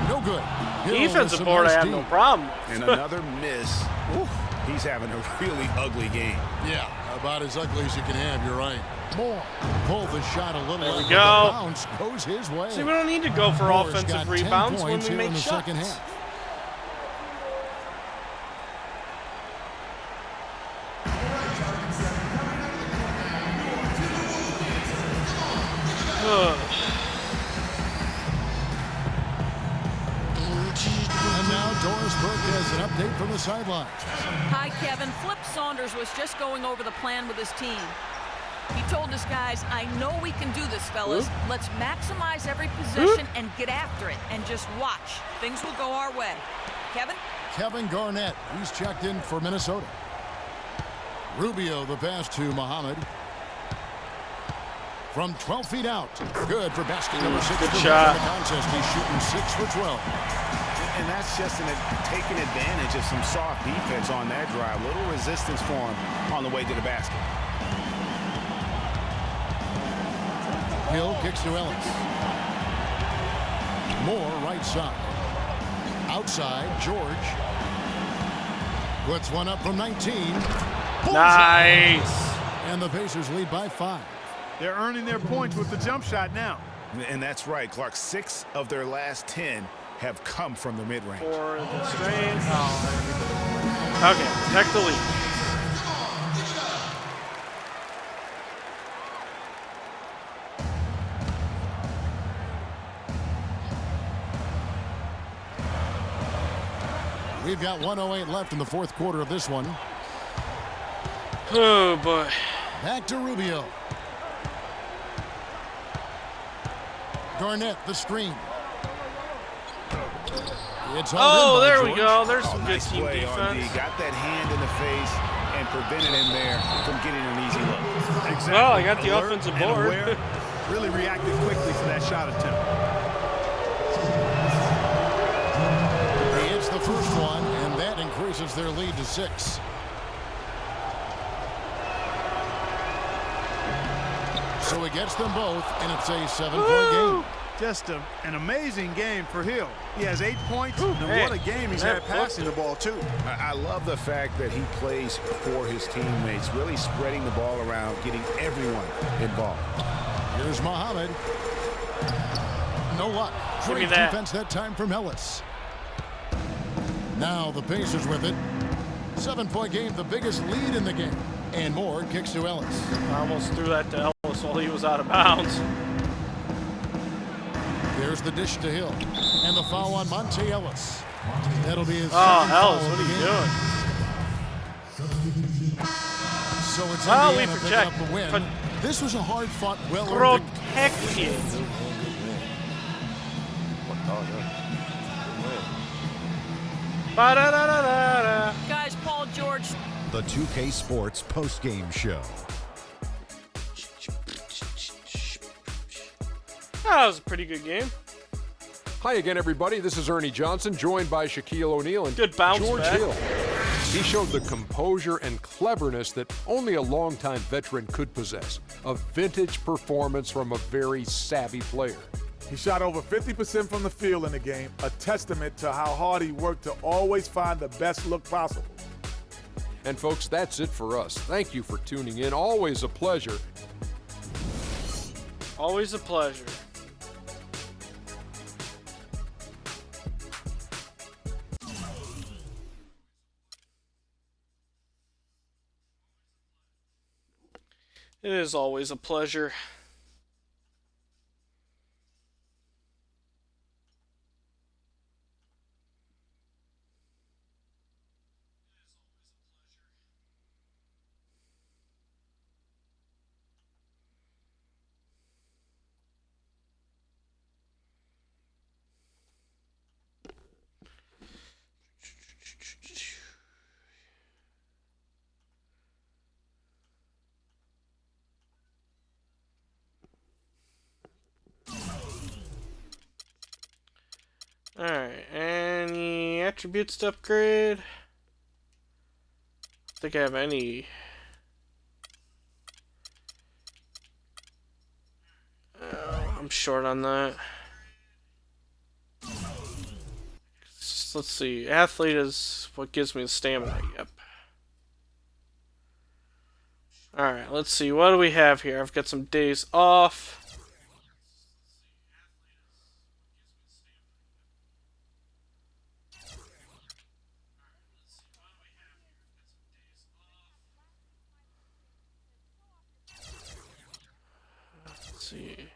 No good. Defensive board, I have no problem. And another miss. Oof, he's having a really ugly game. Yeah, about as ugly as you can have. You're right. Moore pulled the shot a little. There we The go. bounce goes his way. See, we don't need to go for Moore's offensive got 10 rebounds when points we here in make the shots. second half. And now Doris Burke has an update from the sidelines. Hi, Kevin. Flip Saunders was just going over the plan with his team. He told his guys, I know we can do this, fellas. Let's maximize every possession and get after it and just watch. Things will go our way. Kevin? Kevin Garnett, he's checked in for Minnesota. Rubio, the pass to Muhammad. From 12 feet out. Good for basket number 6. Good shot. In the contest, he's shooting 6 for 12. And that's just taking advantage of some soft defense on that drive. Little resistance for him on the way to the basket. Hill kicks to Ellis. Moore right side. Outside, George. Puts one up from 19. Nice. And the Pacers lead by 5. They're earning their points with the jump shot now. And that's right, Clark. 6 of their last 10 have come from the mid-range. For the strain. Oh. Okay, protect the lead. We've got 1:08 left in the fourth quarter of this one. Oh, boy. Back to Rubio. Garnett, the screen. It's there we go. There's some good nice team play on D. defense. Got that hand in the face and prevented him there from getting an easy look. Exactly. Well, I got the Alert offensive and board. aware, really reacted quickly to that shot attempt. He hits the first one, and that increases their lead to 6. So he gets them both, and it's a 7-point game. Just an amazing game for Hill. He has 8 points, and what a game he's had passing the ball, too. I love the fact that he plays for his teammates, really spreading the ball around, getting everyone involved. Here's Muhammad. No luck. Give me Great that. defense that time from Ellis. Now the Pacers with it. 7-point game, the biggest lead in the game. And Moore kicks to Ellis. I almost threw that to Ellis while he was out of bounds. There's the dish to Hill. And the foul on Monte Ellis. That'll be his Oh, second Ellis, foul what of are the you game. doing? So it's Well, Indiana we picking project- up the win. This was a hard-fought, well-earned Protected. Ba-da-da-da-da-da. Guys, Paul George. The 2K Sports postgame show. That was a pretty good game. Hi again, everybody. This is Ernie Johnson, joined by Shaquille O'Neal and Good bounce George back. Hill. He showed the composure and cleverness that only a longtime veteran could possess. A vintage performance from a very savvy player. He shot over 50% from the field in the game, a testament to how hard he worked to always find the best look possible. And folks, that's it for us. Thank you for tuning in. Always a pleasure. Always a pleasure. It is always a pleasure. Alright, any attributes to upgrade? I don't think I have any. I'm short on that. Let's see. Athlete is what gives me the stamina. Yep. Alright, let's see. What do we have here? I've got some days off. Let's see.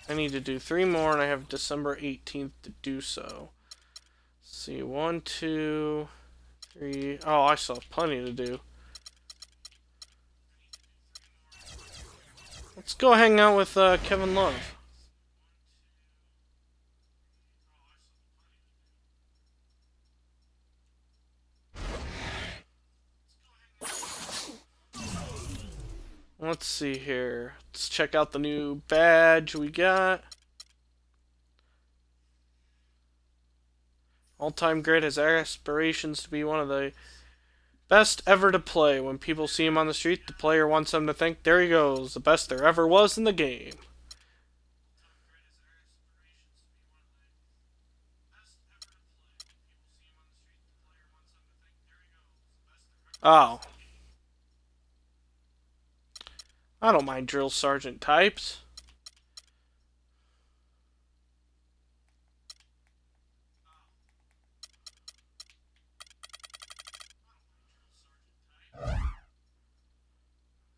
I need to do 3 more, and I have December 18th to do so. Let's see. 1, 2, 3. Oh, I still have plenty to do. Let's go hang out with Kevin Love. Let's see here. Let's check out the new badge we got. All-time great has aspirations to be one of the best ever to play. When people see him on the street, the player wants them to think, there he goes, the best there ever was in the game. Oh. I don't mind drill sergeant types.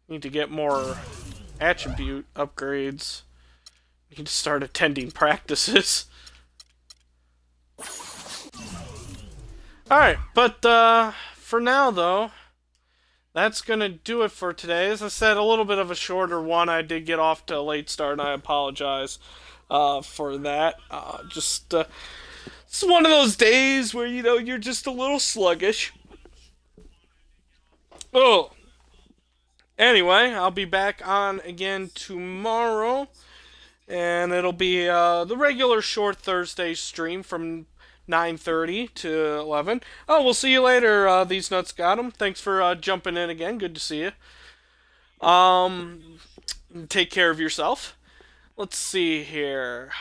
Need to get more attribute upgrades. Need to start attending practices. Alright, but for now though, that's gonna do it for today. As I said, a little bit of a shorter one. I did get off to a late start, and I apologize for that. It's one of those days where, you know, you're just a little sluggish. Oh. Anyway, I'll be back on again tomorrow, and it'll be the regular short Thursday stream from 9:30 to 11. Oh, we'll see you later, These Nuts Got 'em. Thanks for jumping in again. Good to see you. Take care of yourself. Let's see here.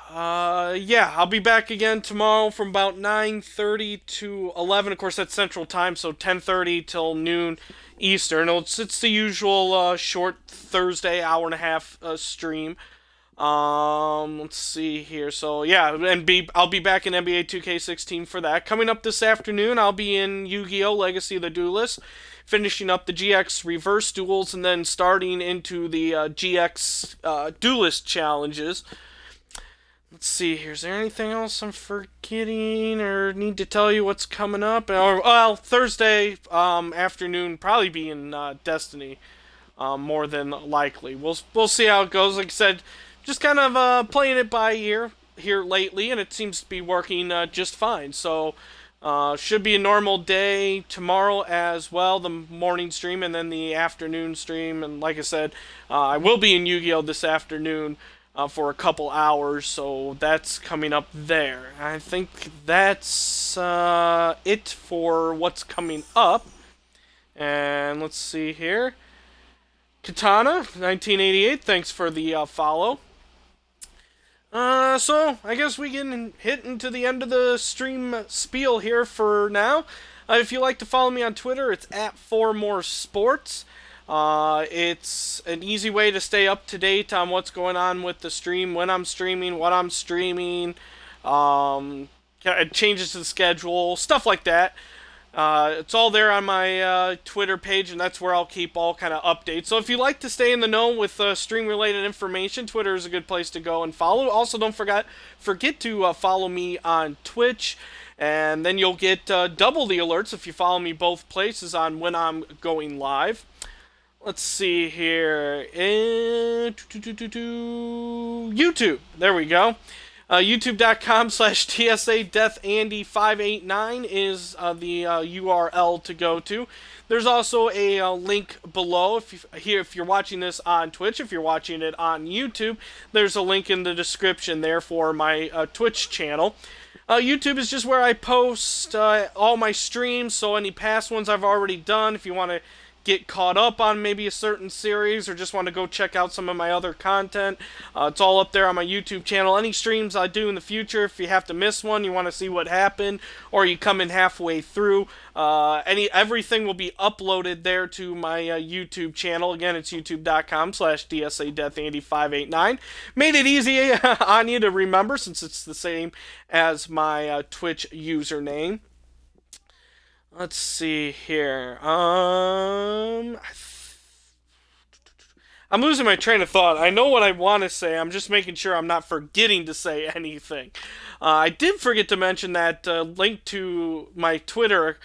Yeah, I'll be back again tomorrow from about 9:30 to 11. Of course, that's Central Time, so 10:30 till noon Eastern. It's the usual short Thursday hour-and-a-half stream. Let's see here. So yeah, I'll be back in NBA 2K16 for that. Coming up this afternoon, I'll be in Yu-Gi-Oh! Legacy of the Duelist, finishing up the GX Reverse Duels, and then starting into the GX Duelist challenges. Let's see here. Is there anything else I'm forgetting or need to tell you what's coming up? Or, well, Thursday afternoon, probably be in Destiny, more than likely. We'll see how it goes. Like I said, just kind of playing it by ear here lately, and it seems to be working just fine. So, should be a normal day tomorrow as well, the morning stream, and then the afternoon stream. And like I said, I will be in Yu-Gi-Oh! This afternoon for a couple hours, so that's coming up there. I think that's it for what's coming up. And let's see here. Katana, 1988, thanks for the follow. So, I guess we can hit into the end of the stream spiel here for now. If you like to follow me on Twitter, it's @4moresports. It's an easy way to stay up to date on what's going on with the stream, when I'm streaming, what I'm streaming, changes to the schedule, stuff like that. It's all there on my Twitter page, and that's where I'll keep all kind of updates. So if you like to stay in the know with stream-related information, Twitter is a good place to go and follow. Also, don't forget to follow me on Twitch, and then you'll get double the alerts if you follow me both places on when I'm going live. Let's see here. YouTube. There we go. YouTube.com/TSADeathAndy589 is the URL to go to. There's also a link below if you're watching this on Twitch. If you're watching it on YouTube, there's a link in the description there for my Twitch channel. YouTube is just where I post all my streams, so any past ones I've already done. If you want to get caught up on maybe a certain series or just want to go check out some of my other content, it's all up there on my YouTube channel. Any streams I do in the future, if you have to miss one, you want to see what happened, or you come in halfway through, everything will be uploaded there to my YouTube channel. Again, it's youtube.com/DSADeath8589. Made it easy on you to remember since it's the same as my Twitch username. Let's see here. I'm losing my train of thought. I know what I want to say. I'm just making sure I'm not forgetting to say anything. I did forget to mention that link to my Twitter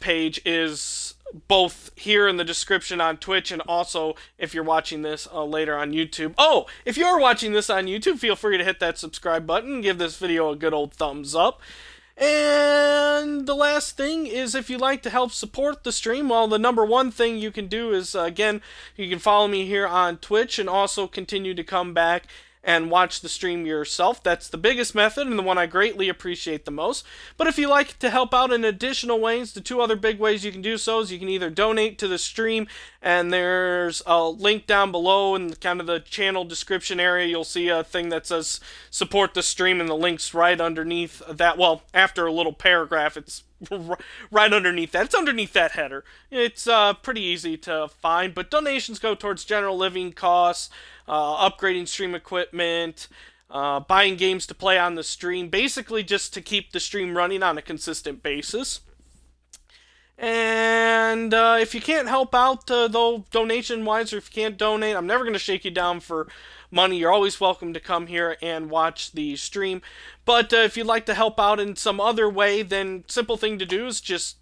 page is both here in the description on Twitch and also if you're watching this later on YouTube. Oh, if you're watching this on YouTube, feel free to hit that subscribe button. Give this video a good old thumbs up. And the last thing is, if you'd like to help support the stream, well, the number one thing you can do is, again, you can follow me here on Twitch and also continue to come back and watch the stream yourself. That's the biggest method and the one I greatly appreciate the most. But if you like to help out in additional ways, the two other big ways you can do so is you can either donate to the stream, and there's a link down below in kind of the channel description area. You'll see a thing that says support the stream, and the link's right underneath that. Well, after a little paragraph, it's right underneath that. It's underneath that header. It's pretty easy to find, but donations go towards general living costs, upgrading stream equipment, buying games to play on the stream, basically just to keep the stream running on a consistent basis. And if you can't help out, though, donation-wise, or if you can't donate, I'm never going to shake you down for money. You're always welcome to come here and watch the stream. But if you'd like to help out in some other way, then simple thing to do is just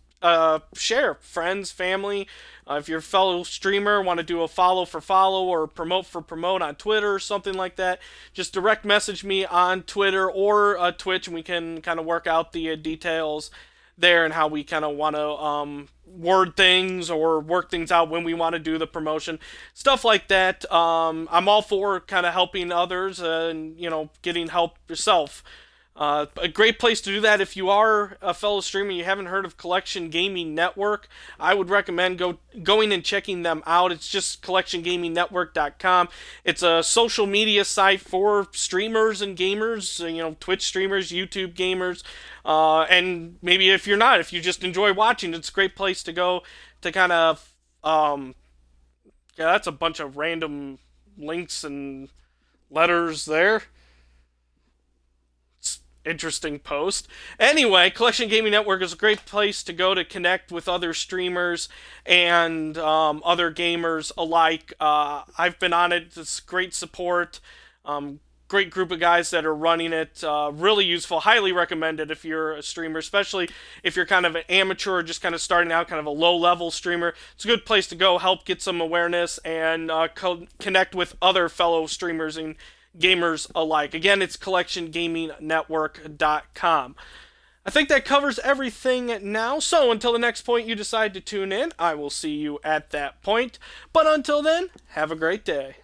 share. Friends, family. If you're a fellow streamer, want to do a follow for follow or promote for promote on Twitter or something like that, just direct message me on Twitter or Twitch, and we can kind of work out the details there and how we kind of want to word things or work things out when we want to do the promotion, stuff like that. I'm all for kind of helping others and, you know, getting help yourself. A great place to do that if you are a fellow streamer and you haven't heard of Collection Gaming Network, I would recommend going and checking them out. It's just collectiongamingnetwork.com. It's a social media site for streamers and gamers, you know, Twitch streamers, YouTube gamers, and maybe if you're not, if you just enjoy watching, it's a great place to go to kind of, yeah, that's a bunch of random links and letters there. Interesting post. Anyway, Collection Gaming Network is a great place to go to connect with other streamers and other gamers alike. I've been on it. It's great support. Great group of guys that are running it. Really useful. Highly recommended if you're a streamer, especially if you're kind of an amateur or just kind of starting out, kind of a low-level streamer. It's a good place to go, help get some awareness, and connect with other fellow streamers and gamers alike. Again, it's collectiongamingnetwork.com. I think that covers everything now, so until the next point you decide to tune in, I will see you at that point. But until then, have a great day.